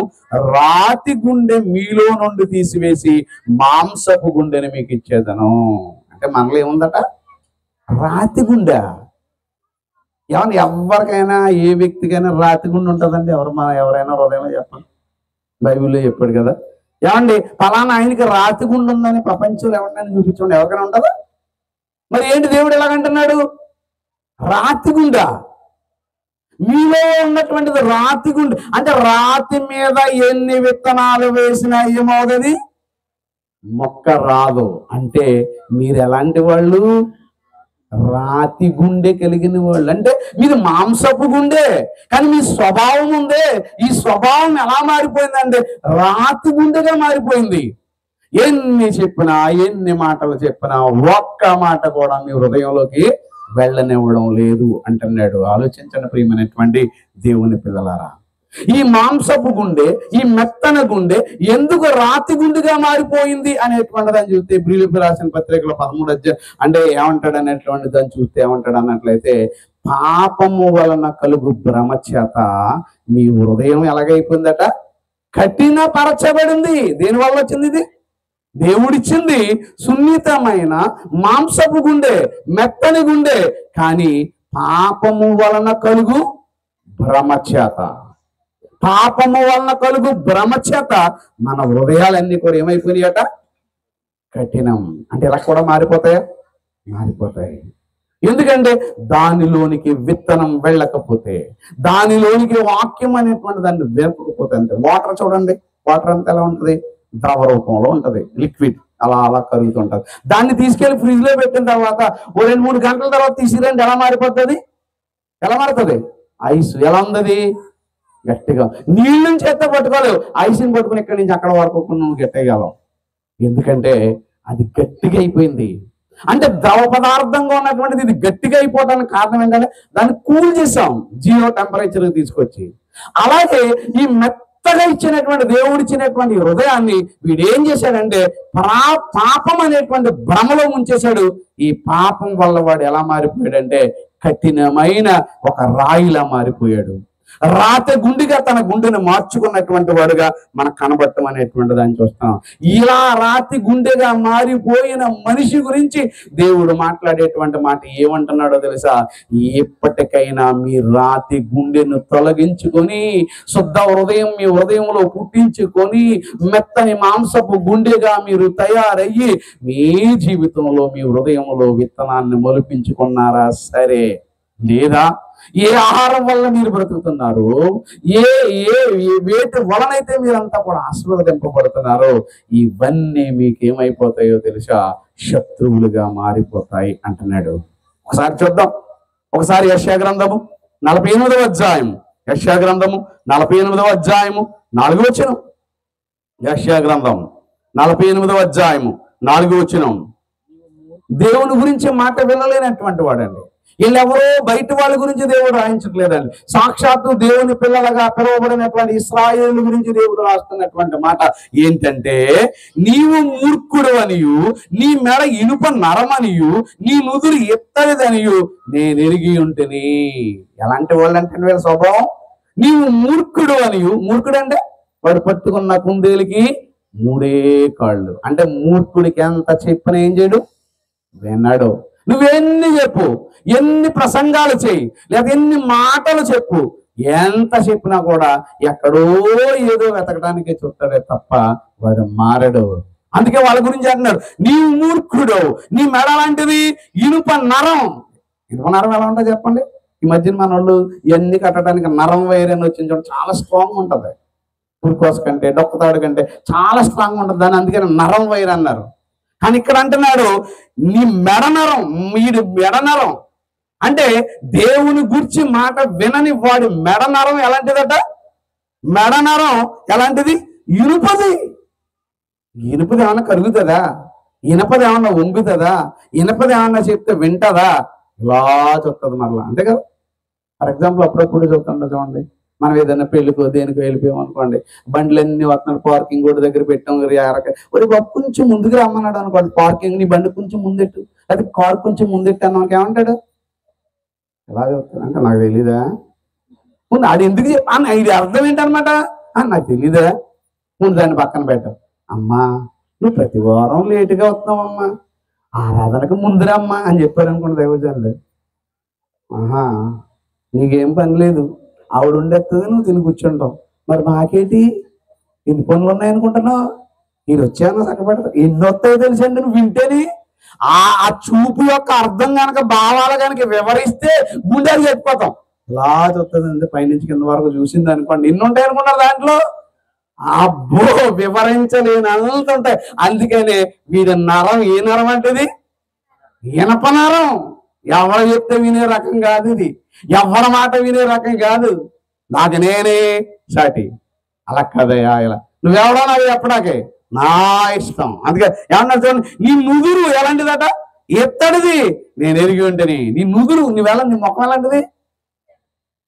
రాతి గుండె మీలో నుండి తీసివేసి మాంసపు గుండెని మీకు ఇచ్చేదను. అంటే మనలో ఏముందట? రాతి గుండె. ఏమన్నా ఎవరికైనా, ఏ వ్యక్తికైనా రాతి గుండె ఉంటుందండి? ఎవరైనా హృదయంలో చెప్పండి. బైబిల్లో చెప్పాడు కదా. ఏమండి ఫలానా ఆయనకి రాతి గుండె ఉందని ప్రపంచంలో ఎవరినైనా చూపించండి, ఎవరికైనా ఉంటుందా? మరి ఏంటి దేవుడు ఎలాగంటున్నాడు? రాతి గుండె మీలో ఉన్నటువంటిది. రాతి గుండె అంటే రాతి మీద ఎన్ని విత్తనాలు వేసినా ఏమవుతుంది? మొక్క రాదు. అంటే మీరు ఎలాంటి వాళ్ళు? రాతి గుండె కలిగిన వాళ్ళు. అంటే మీది మాంసపు గుండె, కానీ మీ స్వభావం ఉందే, ఈ స్వభావం ఎలా మారిపోయిందంటే రాతి గుండెగా మారిపోయింది. ఎన్ని చెప్పినా, ఎన్ని మాటలు చెప్పినా ఒక్క మాట కూడా మీ హృదయంలోకి వెళ్ళనివ్వడం లేదు అంటున్నాడు. ఆలోచించండి ప్రియమైనటువంటి దేవుని పిల్లలారా. ఈ మాంసపు గుండె, ఈ మెత్తన గుండె ఎందుకు రాతి గుండెగా మారిపోయింది అనేటువంటి దాన్ని చూస్తే, హెబ్రీయులకు రాసిన పత్రికలో 13 అంటే ఏమంటాడు అనేటువంటి దాన్ని చూస్తే ఏమంటాడు అన్నట్లయితే, పాపము వలన కలుగు భ్రమ చేత మీ హృదయం ఎలాగైపోయిందట? కఠినపరచబడింది. దేనివల్ల వచ్చింది ఇది? దేవుడిచ్చింది సున్నితమైన మాంసపు గుండె, మెత్తని గుండె. కానీ పాపము వలన కలుగు భ్రమ చేత, మన హృదయాలన్నీ కూడా ఏమైపోయినాయట? కఠినం. అంటే ఇలా కూడా మారిపోతాయా? మారిపోతాయి. ఎందుకంటే దానిలోనికి విత్తనం వెళ్ళకపోతే, దానిలోనికి వాక్యం అనేటువంటి దాన్ని వేపకపోతే. అంతే. వాటర్ చూడండి, వాటర్ అంతా ఎలా ఉంటుంది? ద్రవ రూపంలో ఉంటది, లిక్విడ్ అలా అలా కరుగుతుంటది. దాన్ని తీసుకెళ్లి ఫ్రిడ్జ్ లో పెట్టిన తర్వాత 2-3 గంటల తర్వాత తీసిరండి, ఎలా మారిపోతుంది? ఎలా మారుతుంది? ఐస్. ఎలా ఉంది? గట్టిగా. నీళ్ళని చేత పట్టుకోలేవు, ఐస్ని పట్టుకుని ఇక్కడి నుంచి అక్కడ వరకు నువ్వు గట్టేయగలవు. ఎందుకంటే అది గట్టిగా అయిపోయింది. అంటే ద్రవ పదార్థంగా ఉన్నటువంటిది ఇది గట్టిగా అయిపోవడానికి కారణం ఏంటంటే దాన్ని కూల్ చేసాం, 0 టెంపరేచర్కి తీసుకొచ్చి. అలాగే ఈ మెత్తగా ఇచ్చినటువంటి దేవుడిచ్చినటువంటి హృదయాన్ని వీడు ఏం చేశాడంటే పాపం అనేటువంటి భ్రమలో ముంచేశాడు. ఈ పాపం వల్ల వాడు ఎలా మారిపోయాడంటే కఠినమైన ఒక రాయిలా మారిపోయాడు. రాతి గుండెగా తన గుండెని మార్చుకున్నటువంటి వాడుగా మనకు కనబడటం అనేటువంటి దాన్ని చూస్తాం. ఇలా రాతి గుండెగా మారిపోయిన మనిషి గురించి దేవుడు మాట్లాడేటువంటి మాట ఏమంటున్నాడో తెలుసా? ఎప్పటికైనా మీ రాతి గుండెను తొలగించుకొని శుద్ధ హృదయం మీ హృదయంలో పుట్టించుకొని మెత్తని మాంసపు గుండెగా మీరు తయారయ్యి మీ జీవితంలో మీ హృదయంలో విత్తనాన్ని మొలిపించుకున్నారా సరే, లేదా ఏ ఆహారం వల్ల మీరు బ్రతుకుతున్నారు, ఏ ఏ వేటి వలనైతే మీరంతా కూడా ఆశీర్వదింపబడుతున్నారో ఇవన్నీ మీకేమైపోతాయో తెలుసా? శత్రువులుగా మారిపోతాయి అంటున్నాడు. ఒకసారి చూద్దాం. ఒకసారి యెషయా గ్రంథము 48వ అధ్యాయం, యెషయా గ్రంథము 48వ అధ్యాయము 4వ వచనం. యెషయా గ్రంథం 48వ అధ్యాయము 4వ వచనం. దేవుని గురించి మాట వినలేనటువంటి వాడండి. వీళ్ళెవరో బయట వాళ్ళ గురించి దేవుడు రాయించట్లేదండి. సాక్షాత్తు దేవుని పిల్లలుగా పిలువబడినటువంటి ఇశ్రాయేలు గురించి దేవుడు రాస్తున్నటువంటి మాట ఏంటంటే, నీవు మూర్ఖుడు అనియు, నీ మెడ ఇనుప నరమనియు, నీ నుదురు ఎత్తడిదనియు నేను ఎరిగి ఉంటేని. ఎలాంటి వాళ్ళు అంటే వీళ్ళ స్వభావం, నీవు మూర్ఖుడు అనియు. మూర్ఖుడు అంటే వాడు పట్టుకున్న కుందేలుకి 3 కాళ్ళు. అంటే మూర్ఖుడికి ఎంత చెప్పినా ఏం చేయడు, విన్నాడు. నువ్వెన్ని చెప్పు, ఎన్ని ప్రసంగాలు చేయి, లేదా ఎన్ని మాటలు చెప్పు, ఎంత చెప్పినా కూడా ఎక్కడో ఏదో వెతకడానికి చూస్తాడే తప్ప వాడు మారడు. అందుకే వాళ్ళ గురించి అంటున్నాడు, నీవు మూర్ఖుడు, నీ మెడ లాంటిది ఇనుప నరం. ఇనుప నరం ఎలా ఉంటుంది చెప్పండి? ఈ మధ్యన మన వాళ్ళు ఇవన్నీ కట్టడానికి నరం వైర్ అని వచ్చింది చూడండి, చాలా స్ట్రాంగ్ ఉంటుంది. పురుకోస కంటే డొక్కతాడు కంటే చాలా స్ట్రాంగ్ ఉంటుంది దాన్ని, అందుకని నరం వైర్ అన్నారు. కానీ ఇక్కడ అంటున్నాడు నీ మెడనరం, వీడి మెడనరం. అంటే దేవుని గురించి మాట వినని వాడి మెడనరం ఎలాంటిదట? మెడనరం ఎలాంటిది? ఇనుపది. ఇనుపది ఏమన్నా కరుగుతుందా? ఇనపది ఏమన్నా వంగుతుందా? ఇనపది ఏమన్నా చెప్తే వింటదా? ఇలా చెప్తుంది మరలా, అంతే కదా. ఫర్ ఎగ్జాంపుల్ అప్పుడప్పుడు చెప్తుంటా చూడండి, మనం ఏదైనా పెళ్ళికో దేనికో వెళ్ళిపోయాం అనుకోండి, బండ్లన్నీ వస్తున్నాడు, పార్కింగ్ కూడా దగ్గర పెట్టాం, ఒరే బాబు కొంచెం ముందుకు రమ్మన్నాడు అనుకోండి, పార్కింగ్ నీ బండి కొంచెం ముందెట్టు, అది కారు కొంచెం ముందెట్టు అన్నాక ఏమంటాడు? ఎలా చెప్తాడు అంటే, నాకు తెలీదా? ముందు ఆడు ఎందుకు అన్న, ఇది అర్థం ఏంటనమాట, నాకు తెలీదా, ముందు దాన్ని పక్కన పెట్టావు. అమ్మా నువ్వు ప్రతి వారం లేటుగా వస్తున్నావమ్మా, ఆరాధనకు ముందురమ్మా అని చెప్పారు అనుకోండి దైవజనులు. ఆహా నీకేం పని లేదు, ఆవిడ ఉండేస్తుంది, నువ్వు తిని కూర్చుంటావు. మరి మాకేంటి ఎన్ని పనులు ఉన్నాయనుకుంటున్నావు? మీరు వచ్చాను చక్కబెడతావు. ఎన్ని వస్తాయో తెలుసండి నువ్వు వింటేని. ఆ చూపు యొక్క అర్థం కనుక భావాలు కనుక వివరిస్తే గుండెలు చెప్పిపోతాం. ఇలా చూస్తుంది పైనుంచి కింద వరకు చూసింది అనుకోండి, ఎన్ని ఉంటాయి అనుకున్నారు దాంట్లో? అబ్బో వివరించలేని అంత ఉంటాయి. అందుకనే వీడి నరం ఏ నరం అంటేది? ఇనప నరం. ఎవరు చెప్తే వినే రకం కాదు ఇది, ఎవరి మాట వినే రకం కాదు. నాకు నేనే సాటి. అలా కదయా ఇలా నువ్వెవడో నాకు చెప్పడాకే నా ఇష్టం. అందుకే ఏమన్నా చూడండి, నీ నుదురు ఎలాంటిదట? ఎత్తడిది నేను ఎరిగి ఉంటేని. నీ నుదురు నువ్వెలా, నీ ముఖం ఎలాంటిది?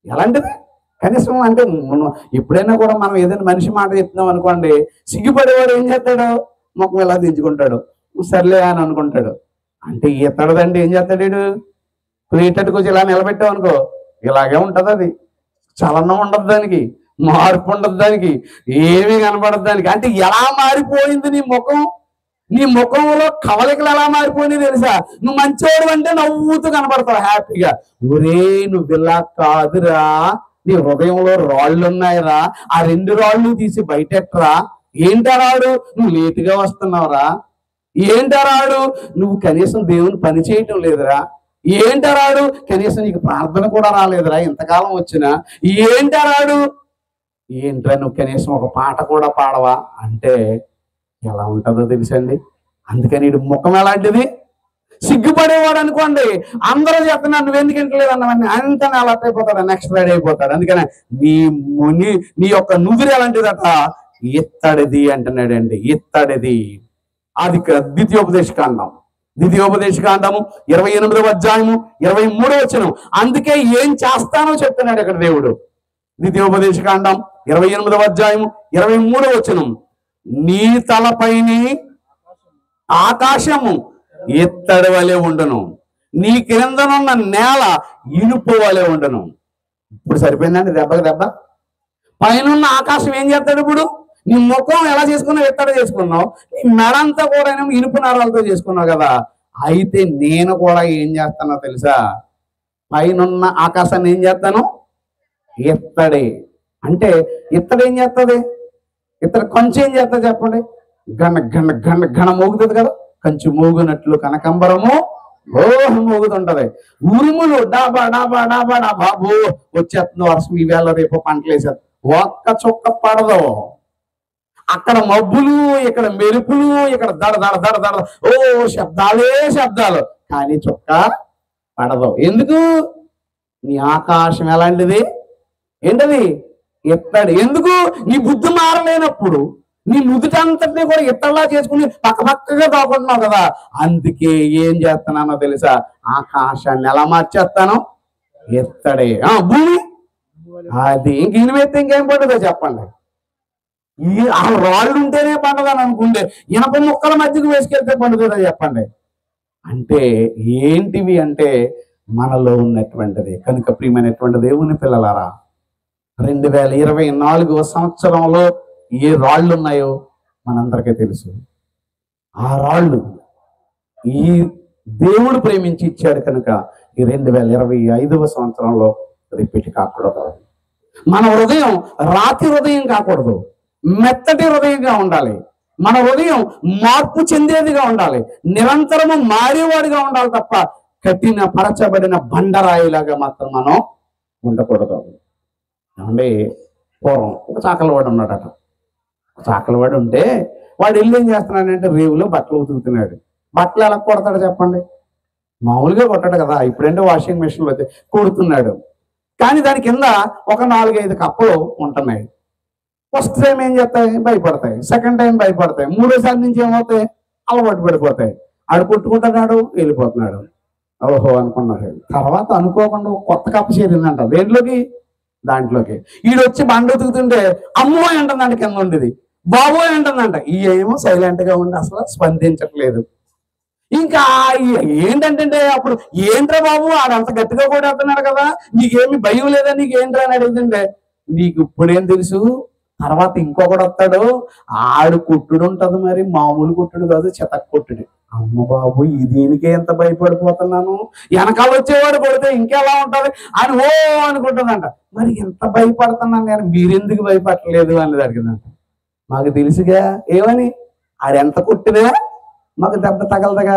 ఎలాంటిది? కనీసం అంటే ఎప్పుడైనా కూడా మనం ఏదైనా మనిషి మాట చెప్తున్నాం అనుకోండి, సిగ్గుపడేవాడు ఏం చేస్తాడు? ముఖం ఎలా దించుకుంటాడు, సర్లే అని అనుకుంటాడు. అంటే ఎత్తడదండి ఏం చేస్తాడు? ప్లేటట్టుకు వచ్చి ఇలా నిలబెట్టావు అనుకో, ఇలాగే ఉంటుంది. అది చలనం ఉండదు, దానికి మార్పు ఉండదు, దానికి ఏమీ కనపడదు దానికి. అంటే ఎలా మారిపోయింది నీ ముఖం? నీ ముఖంలో కవలికలు ఎలా మారిపోయినాయి తెలుసా? నువ్వు మంచివాడు అంటే నవ్వుతూ కనపడతావు హ్యాపీగా. ఒరే నువ్వు ఇలా కాదురా, నీ హృదయంలో రాళ్ళు ఉన్నాయిరా, ఆ 2 రాళ్ళు తీసి బయటెట్టరా. ఏంటరాడు నువ్వు లేటుగా వస్తున్నావురా, ఏంటరాడు నువ్వు కనీసం దేవుని పని చేయటం లేదురా, ఏంటరాడు కనీసం నీకు ప్రార్థన కూడా రాలేదురా ఇంతకాలం వచ్చినా, ఏంటరాడు ఏంట్రా నువ్వు కనీసం ఒక పాట కూడా పాడవా అంటే ఎలా ఉంటుందో తెలుసండి. అందుకని వీడి ముఖం ఎలాంటిది? సిగ్గుపడేవాడు అనుకోండి, అందరూ చెప్తున్నారు నువ్వు ఎందుకు ఇంటలేదు అన్నవన్నీ, అంతా అలర్ట్ అయిపోతాడు, నెక్స్ట్ రైడ్ అయిపోతాడు. అందుకని నీ యొక్క నుదురు ఎలాంటిదట? ఎత్తడిది అంటున్నాడండి, ఎత్తడిది. అది ద్వితీయోపదేశకాండం 28వ అధ్యాయము 23వ వచనం. అందుకే ఏం చేస్తానో చెప్తున్నాడు ఇక్కడ దేవుడు. ద్వితీయోపదేశకాండం 28వ అధ్యాయము 23వ వచనం. నీ తలపైని ఆకాశము ఎత్తడి వలె ఉండును, నీ క్రిందనున్న నేల ఇనుప వలె ఉండును. ఇప్పుడు సరిపోయిందండి దెబ్బకి దెబ్బ. పైన ఆకాశం ఏం చేస్తాడు ఇప్పుడు? నీ ముఖం ఎలా చేసుకున్నావు, ఎత్తడి చేసుకున్నావు, నీ మెడంతా కూడా ఇనుపు నరాలతో చేసుకున్నావు కదా. అయితే నేను కూడా ఏం చేస్తానో తెలుసా? పైన ఆకాశాన్ని ఏం చేస్తాను? ఎత్తడి. అంటే ఇత్తడి ఏం చేస్తుంది? ఇత్తడి కంచు ఏం చేస్తుంది చెప్పండి? గణ గణ గణ గణ మోగుతుంది కదా. కంచు మోగునట్లు కనకంబరము మోగుతుంటది. ఉరుములు డాబా డాబా డాబా డా బాబు వచ్చేస్తుంది వర్షం, ఈవేళ రేపు పంటలు వేసారు. ఒక్క చుక్క పడదు. అక్కడ మబ్బులు, ఇక్కడ మెరుపులు, ఇక్కడ దడ దడ దడ దడ శబ్దాలే శబ్దాలు, కానీ చుక్క పడదు. ఎందుకు? నీ ఆకాశం ఎలాంటిది? ఏంటది? ఎత్తడి. ఎందుకు? నీ బుద్ధి మారలేనప్పుడు నీ నుదుటంతటిని కూడా ఇత్తడిలా చేసుకుని పక్కపక్కగా దాకుంటున్నావు కదా. అందుకే ఏం చేస్తున్నానో తెలుసా? ఆకాశాన్ని ఎలా మార్చేస్తాను? ఎత్తడి. భూమి అది ఇంక ఇనుమెత్తే ఇంకేం పండుదో చెప్పండి? ఆ రాళ్ళు ఉంటేనే పండుదని అనుకుంటే ఇనప ముక్కల మధ్యకు వేసుకెళ్తే పండుతుందో చెప్పండి? అంటే ఏంటివి అంటే మనలో ఉన్నటువంటిది. కనుక ప్రియమైనటువంటి దేవుని పిల్లలారా, 2024 సంవత్సరంలో ఏ రాళ్ళు ఉన్నాయో మనందరికీ తెలుసు. ఆ రాళ్ళు ఈ దేవుడు ప్రేమించి ఇచ్చాడు కనుక ఈ 2025వ సంవత్సరంలో రిపీట్ కాకూడదు. మన హృదయం రాతి హృదయం కాకూడదు, మెత్తటి హృదయంగా ఉండాలి. మన హృదయం మార్పు చెందేదిగా ఉండాలి, నిరంతరము మారేవాడిగా ఉండాలి తప్ప కఠిన పరచబడిన బండరాయిలాగా మాత్రం మనం ఉండకూడదు. ఏమండి, పూర్వం ఒక చాకలవాడు ఉన్నాడట. చాకలవాడు ఉంటే వాడు ఇల్లు ఏం చేస్తున్నాడంటే రేవులో బట్టలు ఉతుకుతున్నాడు. బట్టలు ఎలా కొడతాడు చెప్పండి? మామూలుగా కొట్టాడు కదా, ఇప్పుడంటే వాషింగ్ మెషిన్లో అయితే కొడుతున్నాడు. కానీ దాని కింద ఒక 4-5 కప్పలు ఉంటున్నాయి. ఫస్ట్ టైం ఏం చేస్తాయి? భయపడతాయి. సెకండ్ టైం భయపడతాయి. మూడోసారి నుంచి ఏమవుతాయి? అలవాటు పడిపోతాయి. ఆడు కొట్టుకుంటున్నాడు, వెళ్ళిపోతున్నాడు. ఓహో అనుకున్నారు. తర్వాత అనుకోకుండా కొత్త కప్ప చేరిందంట. దేంట్లోకి? దాంట్లోకి. ఈడొచ్చి బండ ఉతుకుతుంటే అమ్మో అంటుందంట కింద ఉండేది, బాబోయ్ అంటుందంట. ఈ ఏమో సైలెంట్ గా ఉండి అసలు స్పందించట్లేదు. ఇంకా ఏంటంటే అప్పుడు ఏంట్రా బాబు ఆడంత గట్టిగా కూడా వెళ్తున్నాడు కదా, నీకేమి భయం లేదా, నీకేంట్రా అని అడుగుతుంటే నీకు ఇప్పుడేం తెలుసు, తర్వాత ఇంకొకడు వస్తాడు, ఆడు కుట్టుడు ఉంటది, మరి మామూలు కుట్టుడు కాదు, చెతక్ కుట్టుడు. అమ్మ బాబు ఈ దీనికే ఎంత భయపడిపోతున్నాను, వెనకాల వచ్చేవాడు కొడితే ఇంకెలా ఉంటది అని ఓ అనుకుంటుందంట. మరి ఎంత భయపడుతున్నాను నేను, మీరెందుకు భయపడలేదు అని అడిగిందంట. మాకు తెలుసుగా ఏమని, ఆడెంత కుట్టినా మాకు దెబ్బ తగలదుగా,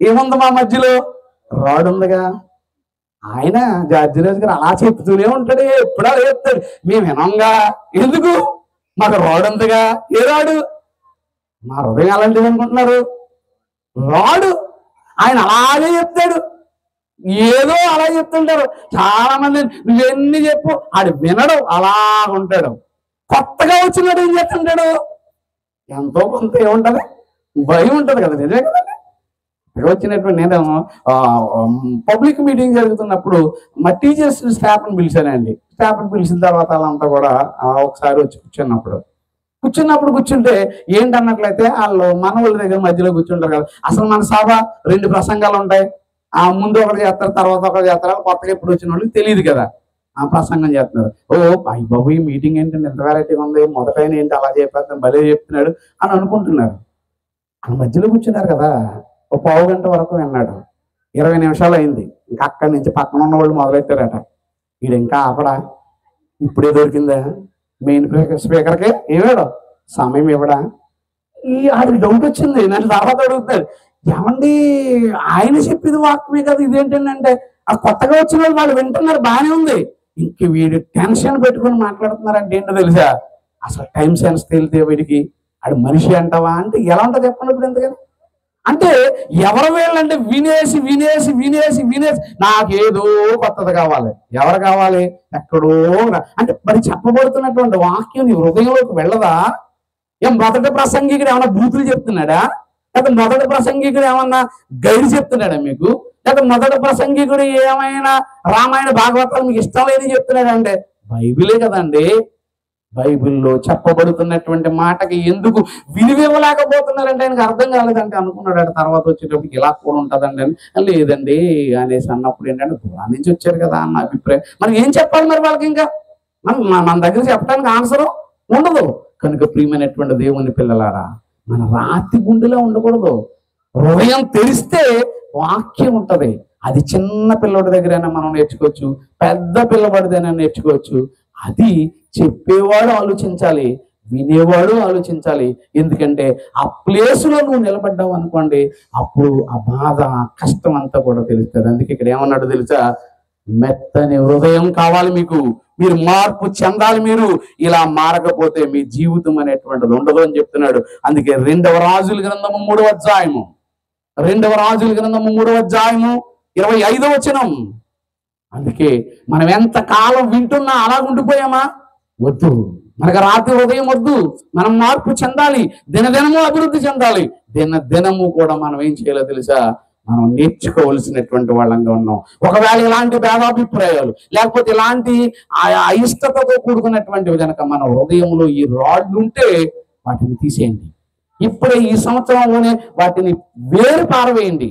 ఏముంది మా మధ్యలో? రాడ్ ఉందిగా. ఆయన జార్జిరాజు గారు అలా చెప్తూనే ఉంటాడు, ఎప్పుడు అలా చెప్తాడు, మేము వినంగా. ఎందుకు? మాకు రాడ్ ఉందిగా. ఏ రాడు? మా హృదయం అలాంటిది అనుకుంటున్నారు. రాడు. ఆయన అలాగే చెప్తాడు, ఏదో అలా చెప్తుంటారు చాలా మంది. నువ్వెన్ని చెప్పు, ఆడు వినడు, అలా ఉంటాడు. కొత్తగా వచ్చినాడు ఏం చేస్తుంటాడు? ఎంతో కొంత ఏముంటది, భయం ఉంటది కదా. నిజమే కదండి. వచ్చినటువంటి నేను పబ్లిక్ మీటింగ్ జరుగుతున్నప్పుడు మా టీచర్స్ స్టాఫ్ని పిలిచానండి. స్టాఫ్ని పిలిచిన తర్వాత వాళ్ళంతా కూడా ఒకసారి వచ్చి కూర్చుంటే ఏంటన్నట్లయితే వాళ్ళు మనవాళ్ళ దగ్గర మధ్యలో కూర్చుంటారు కదా. అసలు మన సభ 2 ప్రసంగాలు ఉంటాయి, ముందు ఒకటి చేస్తారు, తర్వాత ఒకటి చేస్తారు. కొత్తగా ఎప్పుడు వచ్చిన వాళ్ళకి తెలియదు కదా, ఆ ప్రసంగం చేస్తున్నారు. ఓ అయ్యి బాబు ఈ మీటింగ్ ఏంటంటే ఎంత వెరైటీగా ఉంది, మొదటైన ఏంటి అలా చెప్పేస్తాను, భలే చెప్తున్నాడు అని అనుకుంటున్నారు. ఆ మధ్యలో కూర్చున్నారు కదా, ఒక పావు గంట వరకు విన్నాడు. 20 నిమిషాలు అయింది. ఇంకా అక్కడి నుంచి పక్కన ఉన్న వాళ్ళు మొదలెట్టారట. వీడు ఇంకా ఆపడా, ఇప్పుడే దొరికిందా మెయిన్ స్పీకర్కి ఏమాడు సమయం ఇవ్వడా. ఆడికి డౌట్ వచ్చింది. నన్ను తర్వాత అడుగుతాడు, ఏమండి ఆయన చెప్పింది వాక్యమే కదా ఇదేంటంటే, ఆ కొత్తగా వచ్చిన వాళ్ళు వింటున్నారు, బాగానే ఉంది, ఇంక వీడు టెన్షన్ పెట్టుకుని మాట్లాడుతున్నారంటే ఏంటో తెలుసా? అసలు టైం సెన్స్ తెలితే వీడికి ఆడు మనిషి అంటావా అంటే ఎలా ఉంటుంది చెప్పండి. ఇప్పుడు ఎందుకని అంటే ఎవరు వీళ్ళంటే వినేసి వినేసి వినేసి వినేసి నాకేదో కొత్తది కావాలి. ఎవరు కావాలి? ఎక్కడో అంటే మరి చెప్పబడుతున్నటువంటి వాక్యం నీ హృదయంలోకి వెళ్ళదా? ఏం మొదటి ప్రసంగికుడు ఏమన్నా బూతులు చెప్తున్నాడా? లేకపోతే మొదటి ప్రసంగికుడు ఏమన్నా గైడ్ చెప్తున్నాడా మీకు? లేకపోతే మొదటి ప్రసంగికుడు ఏమైనా రామాయణ భాగవతాలు మీకు ఇష్టం లేని చెప్తున్నాడా? అంటే బైబిలే కదండి. బైబిల్లో చెప్పబడుతున్నటువంటి మాటకి ఎందుకు విలువివ్వలేకపోతున్నారంటే ఆయనకు అర్థం కాలేదంటే అనుకున్నాడు. తర్వాత వచ్చేటప్పటికి ఇలా కూడా ఉంటుందండి అని, లేదండి అనేసి అన్నప్పుడు ఏంటంటే దూరం నుంచి వచ్చారు కదా అన్న అభిప్రాయం. మనం ఏం చెప్పాలి మరి వాళ్ళకి? ఇంకా మన దగ్గర చెప్పడానికి ఆన్సరు ఉండదు. కనుక ప్రియమైనటువంటి దేవుని పిల్లలారా, మన రాతి గుండెలో ఉండకూడదు. హృదయం తెరిస్తే వాక్యం ఉంటది. అది చిన్న పిల్లడి దగ్గరైనా మనం నేర్చుకోవచ్చు, పెద్ద పిల్లవాడిదైనా నేర్చుకోవచ్చు. అది చెప్పేవాడు ఆలోచించాలి, వినేవాడు ఆలోచించాలి. ఎందుకంటే ఆ ప్లేసులో నువ్వు నిలబడ్డావు అనుకోండి, అప్పుడు ఆ బాధ, కష్టం అంతా కూడా తెలుస్తుంది. అందుకే ఇక్కడ ఏమన్నాడు తెలుసా? మెత్తని హృదయం కావాలి మీకు, మీరు మార్పు చెందాలి. మీరు ఇలా మారకపోతే మీ జీవితం అనేటువంటిది ఉండదు అని చెప్తున్నాడు. అందుకే 2వ రాజుల గ్రంథము 3వ అధ్యాయము 25వ వచనం. అందుకే మనం ఎంత కాలం వింటున్నా అలా ఉండిపోయామా? వద్దు. మనకు రాత్రి హృదయం వద్దు. మనం మార్పు చెందాలి, దినదినము అభివృద్ధి చెందాలి. దినము కూడా మనం ఏం చేయాలో తెలుసా? మనం నేర్చుకోవలసినటువంటి వాళ్ళంగా ఉన్నాం. ఒకవేళ ఇలాంటి భేదాభిప్రాయాలు లేకపోతే ఇలాంటి అయిష్టతతో కూడుకున్నటువంటివి కనుక మన హృదయంలో ఈ రాళ్ళు ఉంటే వాటిని తీసేయండి. ఇప్పుడే ఈ సంవత్సరంలోనే వాటిని వేరు పారవేయండి.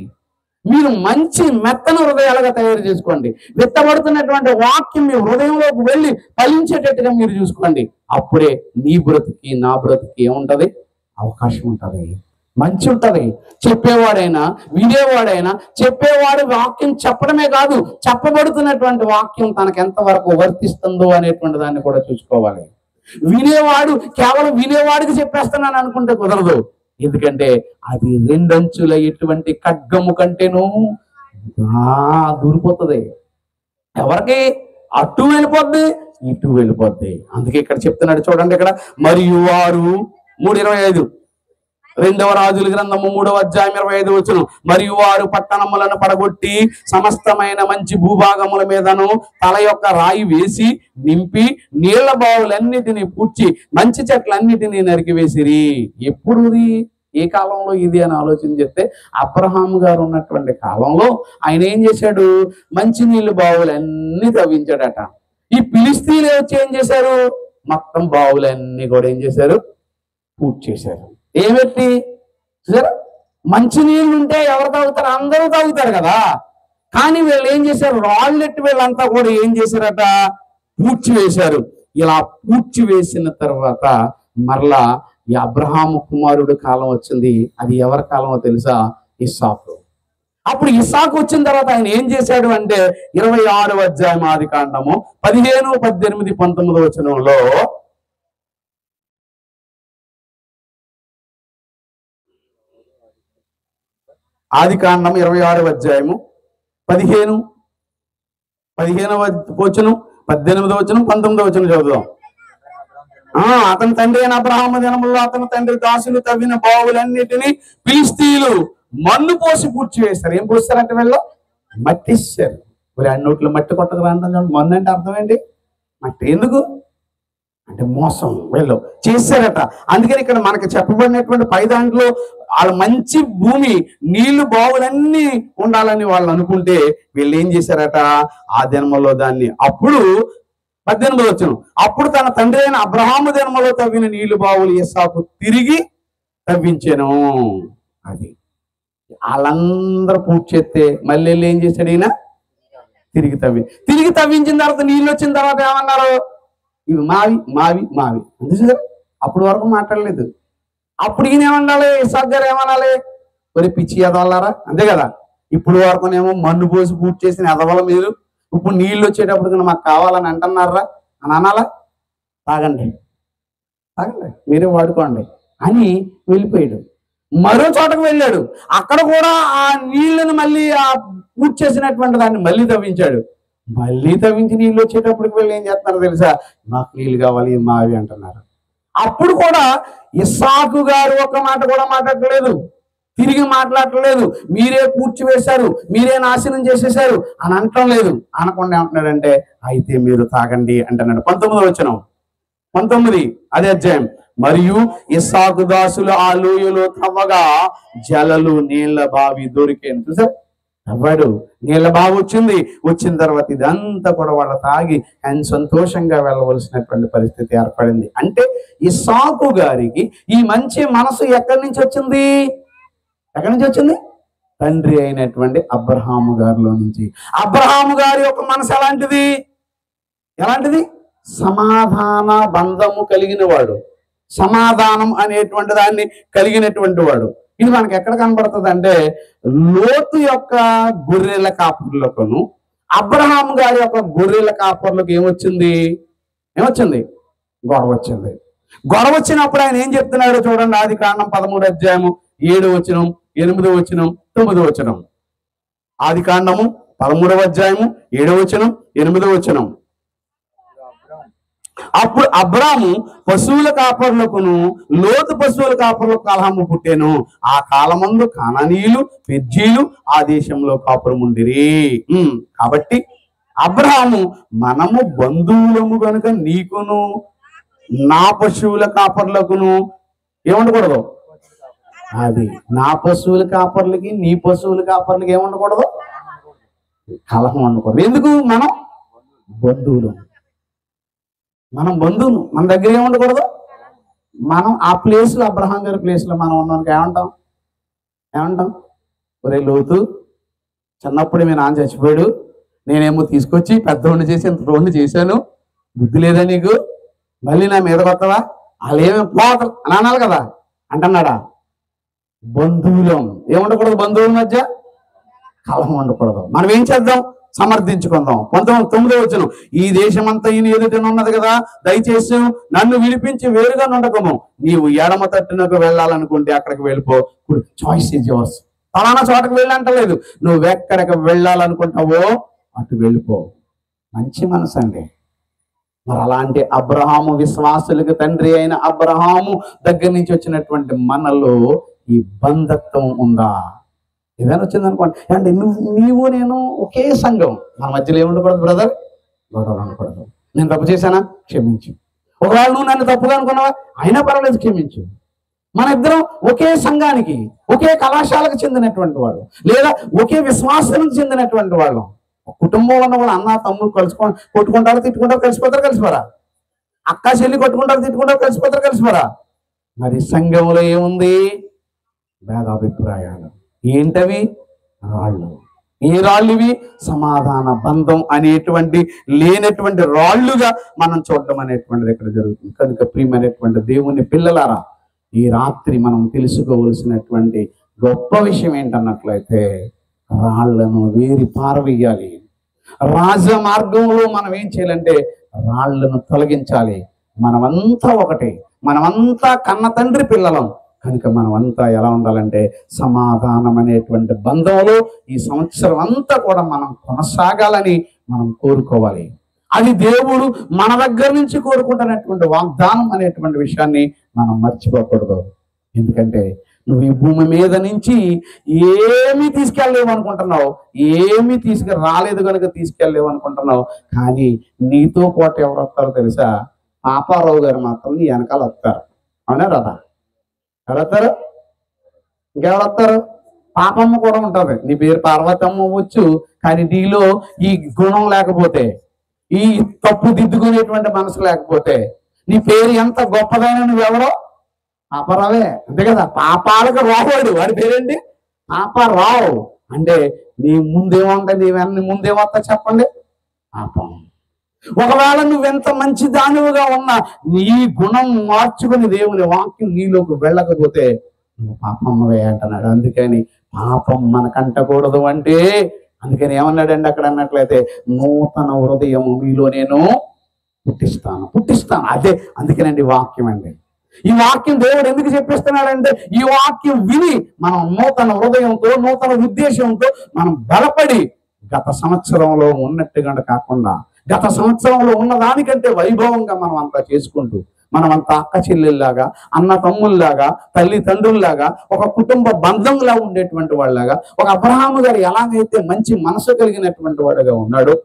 మీరు మంచి మెత్తన హృదయాలుగా తయారు చేసుకోండి. విత్తబడుతున్నటువంటి వాక్యం మీ హృదయంలోకి వెళ్ళి ఫలించేటట్టుగా మీరు చూసుకోండి. అప్పుడే నీ బ్రతికి నా బ్రతికి ఏముంటది? అవకాశం ఉంటుంది, మంచి ఉంటుంది. చెప్పేవాడైనా వినేవాడైనా, చెప్పేవాడు వాక్యం చెప్పడమే కాదు, చెప్పబడుతున్నటువంటి వాక్యం తనకు ఎంతవరకు వర్తిస్తుందో అనేటువంటి దాన్ని కూడా చూసుకోవాలి. వినేవాడు కేవలం వినేవాడికి చెప్పేస్తున్నాను అనుకుంటే కుదరదు. ఎందుకంటే అది 2 అంచుల ఎటువంటి ఖడ్గము కంటేనూ దూరిపోతుంది. ఎవరికి? అటు వెళ్ళిపోద్ది, ఇటు వెళ్ళిపోద్ది. అందుకే ఇక్కడ చెప్తున్నాడు చూడండి. ఇక్కడ మరియు వారు 3:25 2వ రాజుల గ్రంథము 3వ అధ్యాయం 25వ వచనం. మరియు వారు పట్టణములను పడగొట్టి సమస్తమైన మంచి భూభాగముల మీదను తల యొక్క రాయి వేసి నింపి నీళ్ల బావులన్నిటినీ పూడ్చి మంచి చెట్లన్నిటినీ నరికివేసిరి. ఎప్పుడు ఏ కాలంలో ఇది అని ఆలోచన చేస్తే, అబ్రహాం గారు ఉన్నటువంటి కాలంలో ఆయన ఏం చేశాడు? మంచి నీళ్లు బావులన్నీ తవ్వించాడట. ఈ ఫిలిస్తీన్లు వచ్చి ఏం చేశారు? మొత్తం బావులన్నీ కూడా ఏం చేశారు? పూర్తి చేశారు. ఏమెట్టి చూసారా? మంచి నీళ్ళు ఉంటే ఎవరు తాగుతారు? అందరూ తాగుతారు కదా. కానీ వీళ్ళు ఏం చేశారు? రాళ్ళెట్టి వీళ్ళంతా కూడా ఏం చేశారట? పూడ్చి వేశారు. ఇలా పూడ్చి వేసిన తర్వాత మరలా ఈ అబ్రహాము కుమారుడు కాలం వచ్చింది. అది ఎవరి కాలమో తెలుసా? ఇస్సాకు. అప్పుడు ఇస్సాకు వచ్చిన తర్వాత ఆయన ఏం చేశాడు అంటే 26వ అధ్యాయం ఆదికాండము 15, 18, 19 వచనంలో ఆదికాండం 26వ అధ్యాయము 15వ వచనం, 18వ వచనం, 19వ వచనం చదువుదాం. అతని తండ్రి అయిన అబ్రహాము దినముల్లో అతని తండ్రి దాసులు తవ్విన బావులన్నిటినీ ఫిలిస్తీయులు మన్ను పోసి పూడ్చి వేస్తారు. ఏం పోస్తారంటే వీళ్ళు? మట్టి ఇస్తారు. మరి అన్నోట్లో మట్టి కొట్టకు రాంటాం. మన్ను అంటే అర్థం ఏంటి? మట్టి. ఎందుకు అంటే మోసం వీళ్ళు చేశారట. అందుకని ఇక్కడ మనకి చెప్పబడినటువంటి పై దాంట్లో వాళ్ళ మంచి భూమి, నీళ్లు బావులన్నీ ఉండాలని వాళ్ళు అనుకుంటే వీళ్ళు ఏం చేశారట? ఆ దినములో దాన్ని అప్పుడు 18వ వచనం. అప్పుడు తన తండ్రి అయిన అబ్రహాము దినములో తవ్విన నీళ్లు బావులు ఇస్సాకు తిరిగి తవ్వించాను. అది వాళ్ళందరూ పూర్తి చేస్తే మళ్ళీ ఏం చేశాడు ఈయన? తిరిగి తవ్వించిన తర్వాత నీళ్ళు వచ్చిన తర్వాత ఏమన్నారు? ఇవి మావి మావి మావి అంతే చూసారా? అప్పుడు వరకు మాట్లాడలేదు. అప్పుడు ఈయన ఏమనాలి? ఇస్సాకు గారు ఏమనాలి? మరి పిచ్చి ఎదవలారా, అంతే కదా. ఇప్పుడు వరకునేమో మన్ను పోసి పూర్తి చేసిన ఎదవల మీరు ఇప్పుడు నీళ్ళు వచ్చేటప్పుడు మాకు కావాలని అంటున్నారా అని అనాలా? తాగండి మీరే వాడుకోండి అని వెళ్ళిపోయాడు. మరో చోటకు వెళ్ళాడు. అక్కడ కూడా ఆ నీళ్లను మళ్ళీ ఆ పూర్తి చేసినటువంటి దాన్ని మళ్ళీ తవ్వించాడు. మళ్ళీ తవ్వించి నీళ్ళు వచ్చేటప్పటికి వెళ్ళి ఏం చేస్తున్నారు తెలుసా? నాకు నీళ్ళు కావాలి మావి అంటున్నారు. అప్పుడు కూడా ఇస్సాకు గారు ఒక్క మాట కూడా మాట్లాడలేదు, తిరిగి మాట్లాడలేదు. మీరే పూడ్చి వేశారు, మీరే నాశనం చేసేశారు అని అనటం లేదు. అనకుండా ఏమంటున్నాడంటే అయితే మీరు తాగండి అంటున్నాడు. 19వ వచనం 19 అదే అధ్యాయం. మరియు ఇస్సాకు దాసులు ఆ లోయలో తవ్వగా జలలు నీళ్ల బావి దొరికాను. చూసారు? అవ్వాడు. నీళ్ళ బాగా వచ్చింది. వచ్చిన తర్వాత ఇదంతా కూడా వాళ్ళ తాగి ఆయన సంతోషంగా వెళ్ళవలసినటువంటి పరిస్థితి ఏర్పడింది. అంటే ఇస్సాకు గారికి ఈ మంచి మనసు ఎక్కడి నుంచి వచ్చింది? ఎక్కడి నుంచి వచ్చింది? తండ్రి అయినటువంటి అబ్రహాము గారిలో నుంచి. అబ్రహాము గారి యొక్క మనసు ఎలాంటిది? ఎలాంటిది? సమాధాన బంధము కలిగిన వాడు, సమాధానం అనేటువంటి దాన్ని కలిగినటువంటి వాడు. ఇది మనకి ఎక్కడ కనబడుతుంది అంటే లోతు యొక్క గొర్రెల కాపర్లకును అబ్రహాం గారి యొక్క గొర్రెల కాపర్లకు ఏమొచ్చింది? గొడవ వచ్చింది. గొడవ వచ్చినప్పుడు ఆయన ఏం చెప్తున్నాడో చూడండి. ఆదికాండం 13వ అధ్యాయము 7వ వచనం, 8వ వచనం, 9వ వచనం. ఆదికాండము 13వ అధ్యాయము 7వ వచనం, 8వ వచనం. అప్పుడు అబ్రాము పశువుల కాపర్లకును లోతు పశువుల కాపర్లకు కలహము పుట్టెను. ఆ కాలమందు కానానీయులు, పెర్జీలు ఆ దేశంలో కాపురముండిరి. కాబట్టి అబ్రాము మనము బంధువులము గనుక నీకును నా పశువుల కాపర్లకును ఏముండకూడదు? అది నా పశువుల కాపర్లకి నీ పశువుల కాపర్లకి ఏముండకూడదు? కలహం ఉండకూడదు. ఎందుకు? మనం బంధువులు. మనం బంధువులు. మన దగ్గర ఏముండకూడదు? మనం ఆ ప్లేస్లో, అబ్రహాం గారి ప్లేస్లో మనం ఉన్నానికి ఏమంటాం? ఒరే లోతు, చిన్నప్పుడు మీ నాన్న చచ్చిపోయాడు, నేనేమో తీసుకొచ్చి పెద్దోడిని చేసి ఇంత రోడ్ని చేశాను, బుద్ధి లేదా నీకు? మళ్ళీ నా మీద కొత్తవా? వాళ్ళు ఏమేమి పోతారు అని అనాలి కదా. అంటున్నాడా? బంధువులం. ఏముండకూడదు? బంధువుల మధ్య కలహం ఉండకూడదు. మనం ఏం చేద్దాం? సమర్థించుకుందాం. 9వ వచనం. ఈ దేశమంతా ఈయన ఎదుటనున్నది కదా, దయచేసి నన్ను విడిపించి వేరుగా ఉండకము. నీవు ఎడమ తట్టునకు వెళ్ళాలనుకుంటే అక్కడికి వెళ్ళిపో. Choice is yours. ఫలానా చోటకు వెళ్ళంటలేదు. నువ్వెక్కడికి వెళ్ళాలనుకుంటావో అటు వెళ్ళిపో. మంచి మనసు అండి. మరి అలాంటి అబ్రహాము, విశ్వాసులకు తండ్రి అయిన అబ్రహాము దగ్గర నుంచి వచ్చినటువంటి మనలో ఈ బంధత్వం ఉందా? ఏదైనా వచ్చింది అనుకోండి, అంటే నీవు నేను ఒకే సంఘం, మన మధ్యలో ఏముండకూడదు బ్రదర్? గొడవలు ఉండకూడదు. నేను తప్పు చేశానా? క్షమించు. ఒకవేళ నువ్వు నన్ను తప్పుగా అనుకున్నావా? అయినా పర్వాలేదు, క్షమించు. మన ఇద్దరం ఒకే సంఘానికి, ఒకే కళాశాలకు చెందినటువంటి వాడు, లేదా ఒకే విశ్వాసానికి చెందినటువంటి వాళ్ళం. కుటుంబంలో ఉన్న వాళ్ళు అన్న తమ్ముడు కొట్టుకుంటారు, తిట్టుకుంటారు, కలిసిపోరా? అక్క చెల్లి కొట్టుకుంటారు, తిట్టుకుంటారు, కలిసిపోరా? మరి సంఘంలో ఏముంది? భేదాభిప్రాయాలు. ఏంటవి? రాళ్ళు. ఏ రాళ్ళు ఇవి? సమాధాన బంధం అనేటువంటి లేనటువంటి రాళ్ళుగా మనం చూడడం అనేటువంటిది ఇక్కడ జరుగుతుంది. కనుక ప్రియమైనటువంటి దేవుని పిల్లలారా, ఈ రాత్రి మనం తెలుసుకోవలసినటువంటి గొప్ప విషయం ఏంటన్నట్లయితే రాళ్లను వేరి పారవేయాలి. రాజ మార్గంలో మనం ఏం చేయాలంటే రాళ్లను తొలగించాలి. మనమంతా ఒకటే, మనమంతా కన్న తండ్రి పిల్లలం. కనుక మనమంతా ఎలా ఉండాలంటే సమాధానం అనేటువంటి బంధంలో ఈ సంవత్సరం అంతా కూడా మనం కొనసాగాలని మనం కోరుకోవాలి. అది దేవుడు మన దగ్గర నుంచి కోరుకుంటున్నటువంటి వాగ్దానం అనేటువంటి విషయాన్ని మనం మర్చిపోకూడదు. ఎందుకంటే నువ్వు ఈ భూమి మీద నుంచి ఏమీ తీసుకెళ్ళలేవు అనుకుంటున్నావు, ఏమీ తీసుకురాలేదు కనుక తీసుకెళ్ళలేవు అనుకుంటున్నావు. కానీ నీతో పాటు ఎవరు వస్తారో తెలుసా? పాపారావు గారు మాత్రం నీ వెనకాల వస్తారు. అవునా రాదా? ఎవరొస్తారు? ఇంకెవరు వస్తారు? పాపమ్మ కూడా ఉంటుంది. నీ పేరు పార్వతమ్మ అవ్వచ్చు, కానీ నీలో ఈ గుణం లేకపోతే, ఈ తప్పు దిద్దుకునేటువంటి మనసు లేకపోతే, నీ పేరు ఎంత గొప్పదైనా నువ్వెవరో పాపరావే, అంతే కదా. పాపాలకు రావాడు, వాడి పేరేంటి? పాపరావు. అంటే నీ ముందేముంటాయి, నీ వెన్న ముందేమొస్తా చెప్పండి? పాపం. ఒకవేళ నువ్వెంత మంచి దానివిగా ఉన్నా నీ గుణం మార్చుకుని దేవుని వాక్యం నీలోకి వెళ్ళకపోతే నువ్వు పాపమ్మవే అంటున్నాడు. అందుకని పాపం మనకంటకూడదు అంటే, అందుకని ఏమన్నాడండి అక్కడ అన్నట్లయితే, నూతన హృదయము మీలో నేను పుట్టిస్తాను. అదే అందుకేనండి వాక్యం అండి. ఈ వాక్యం దేవుడు ఎందుకు చెప్పిస్తున్నాడంటే, ఈ వాక్యం విని మనం నూతన హృదయంతో, నూతన ఉద్దేశంతో మనం బలపడి గత సంవత్సరంలో ఉన్నట్టుగా కాకుండా, గత సంవత్సరంలో ఉన్న దానికంటే వైభవంగా మనం అంతా చేసుకుంటూ, మనమంతా అక్క చెల్లెల్లాగా, అన్న తమ్ముల్లాగా, తల్లి తండ్రుల్లాగా, ఒక కుటుంబ బంధంలా ఉండేటువంటి వాళ్ళలాగా, ఒక అబ్రహాము గారు ఎలాగైతే మంచి మనసు కలిగినటువంటి వాడుగా ఉన్నాడో,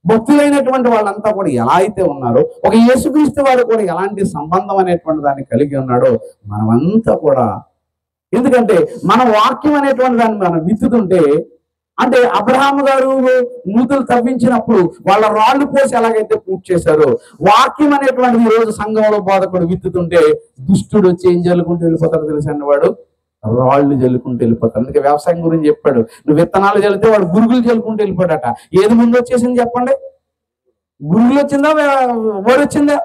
భక్తులైనటువంటి వాళ్ళంతా కూడా ఎలా అయితే ఉన్నారో, ఒక యేసుక్రీస్తు వాడు కూడా ఎలాంటి సంబంధం అనేటువంటి దాన్ని కలిగి ఉన్నాడో మనమంతా కూడా. ఎందుకంటే మన వాక్యం అనేటువంటి దాన్ని మనం విత్తుతుంటే అంటే అబ్రహాము గారు నూతులు తవ్వించినప్పుడు వాళ్ళ రాళ్ళు పోసి ఎలాగైతే పూర్తి చేశారో, వాక్యం అనేటువంటిది ఈ రోజు సంఘంలో బోధకుడు విత్తుతుంటే దుష్టుడు వచ్చి ఏం జల్లుకుంటూ వెళ్ళిపోతాడు తెలుసండి? వాడు రాళ్ళు జల్లుకుంటూ వెళ్ళిపోతాడు. అందుకే వ్యవసాయం గురించి చెప్పాడు, నువ్వు విత్తనాలు చల్లితే వాడు గురుగులు జల్లుకుంటూ వెళ్ళిపోయాడట. ఏది ముందు వచ్చేసింది చెప్పండి? గురుగులు వచ్చిందా ఓడి వచ్చిందా?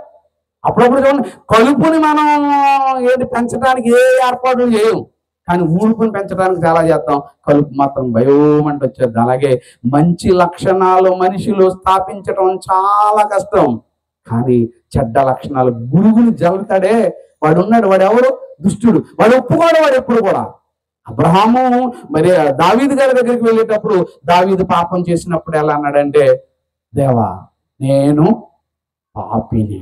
అప్పుడప్పుడు చూడండి, కలుపుని మనం ఏది పెంచడానికి ఏ ఏర్పాట్లు చేయము, కానీ ఊడుపుని పెంచడానికి చాలా చేస్తాం. కలుపు మాత్రం భయోమంటే వచ్చేది. అలాగే మంచి లక్షణాలు మనిషిలో స్థాపించడం చాలా కష్టం, కానీ చెడ్డ లక్షణాలు గురుగులు జల్లుతాడే వాడు ఉన్నాడు. వాడు ఎవరు? దుష్టుడు. వాడు ఒప్పుకోడు. వాడు ఎప్పుడు కూడా అబ్రహాము మరి దావీదు గారి దగ్గరికి వెళ్ళేటప్పుడు దావీదు పాపం చేసినప్పుడు ఎలా అన్నాడంటే, దేవా నేను పాపిని.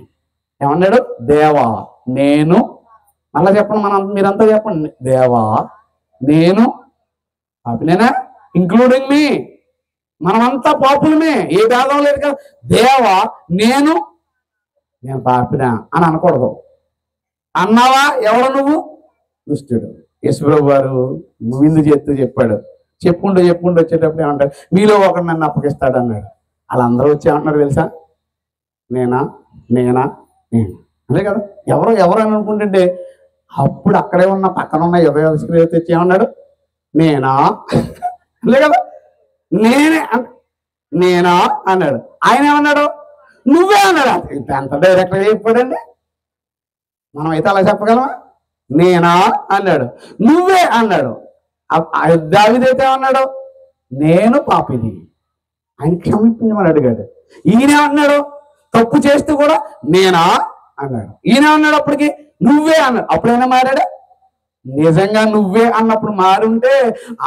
ఏమన్నాడు? దేవా నేను, మళ్ళా చెప్పండి, మీరంతా చెప్పండి, దేవా నేను పాపినేనా, ఇంక్లూడింగ్ మీ, మనమంతా పాపులమే, ఏ భేదం లేదు కదా. దేవా నేను పాపినా అని అనకూడదు. అన్నావా ఎవరు నువ్వు? దుష్టుడు. యేసుప్రభు వారు విందు చేస్తూ చెప్పాడు, చెప్పుకుంటూ వచ్చేటప్పుడు ఏమంటాడు, మీలో ఒకడు నన్ను అప్పగిస్తాడు అన్నాడు. వాళ్ళందరూ వచ్చి ఏమంటున్నారు తెలుసా? నేనా అదే కదా. ఎవరు అని అనుకుంటుంటే అప్పుడు అక్కడే ఉన్న పక్కన ఉన్న యువకులు తెచ్చి ఏమన్నాడు? నేనా అదే కదా, నేనా అన్నాడు. ఆయన ఏమన్నాడు? నువ్వే అన్నాడు. ఎంత డైరెక్ట్గా చెప్పాడండి. మనం అయితే అలా చెప్పగలమా? నేనా అన్నాడు, నువ్వే అన్నాడు. దావీదైతే ఏమన్నాడు? నేను పాపిని, ఆయన క్షమించమని అడిగాడు. ఈయనేమన్నాడు? తప్పు చేస్తూ కూడా నేనా అన్నాడు. ఈయన అన్నాడు అప్పటికి నువ్వే అన్నాడు. అప్పుడైనా మారాడా? నిజంగా నువ్వే అన్నప్పుడు మారుంటే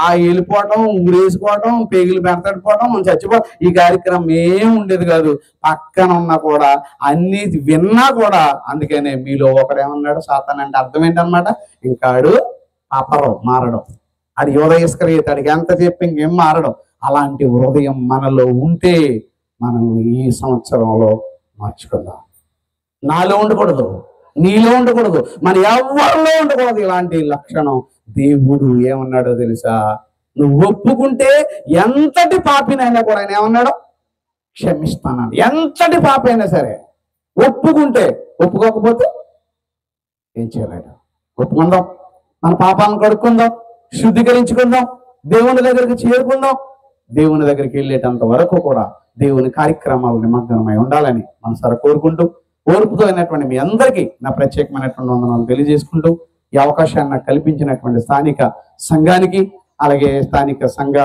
ఆ వెళ్ళిపోవటం, ఊరేసుకోవటం, పేగులు పెడతాడిపోవటం, చచ్చిపోవడం, ఈ కార్యక్రమం ఏం ఉండేది కాదు. పక్కన ఉన్నా కూడా అన్ని విన్నా కూడా. అందుకనే మీలో ఒకడేమన్నాడు? సాతాను అంటే అర్థం ఏంటనమాట? ఇంకాడు పాపరం మారడం. అది యోధ ఇస్కరియోతు ఎంత చెప్పి ఇంకేం మారడం. అలాంటి హృదయం మనలో ఉంటే మనం ఈ సంవత్సరంలో మార్చుకుందాం. నాలో ఉండకూడదు, నీలో ఉండకూడదు, మన ఎవరిలో ఉండకూడదు ఇలాంటి లక్షణం. దేవుడు ఏమన్నాడో తెలుసా? నువ్వు ఒప్పుకుంటే ఎంతటి పాపినైనా కూడా ఆయన ఏమన్నాడు? క్షమిస్తాను. ఎంతటి పాపి అయినా సరే ఒప్పుకుంటే. ఒప్పుకోకపోతే ఏం చేయలేడు. ఒప్పుకుందాం, మన పాపాలను కడుక్కుందాం, శుద్ధీకరించుకుందాం, దేవుని దగ్గరికి చేరుకుందాం. దేవుని దగ్గరికి వెళ్ళేటంత వరకు కూడా దేవుని కార్యక్రమాలు నిమగ్నమై ఉండాలని మనసారా కోరుకుంటూ, ఓర్పుతో అయినటువంటి మీ అందరికీ నా ప్రత్యేకమైనటువంటి వందనాలు తెలియజేసుకుంటూ, ఈ అవకాశాన్ని నాకు కల్పించినటువంటి స్థానిక సంఘానికి, అలాగే స్థానిక సంఘ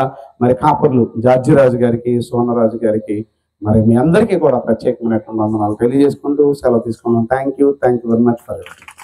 మరి కాపర్లు జార్జిరాజు గారికి, సోనరాజు గారికి, మరి మీ అందరికీ కూడా ప్రత్యేకమైనటువంటి వందనాలు తెలియజేసుకుంటూ సెలవు తీసుకున్నాను. Thank you very much for it.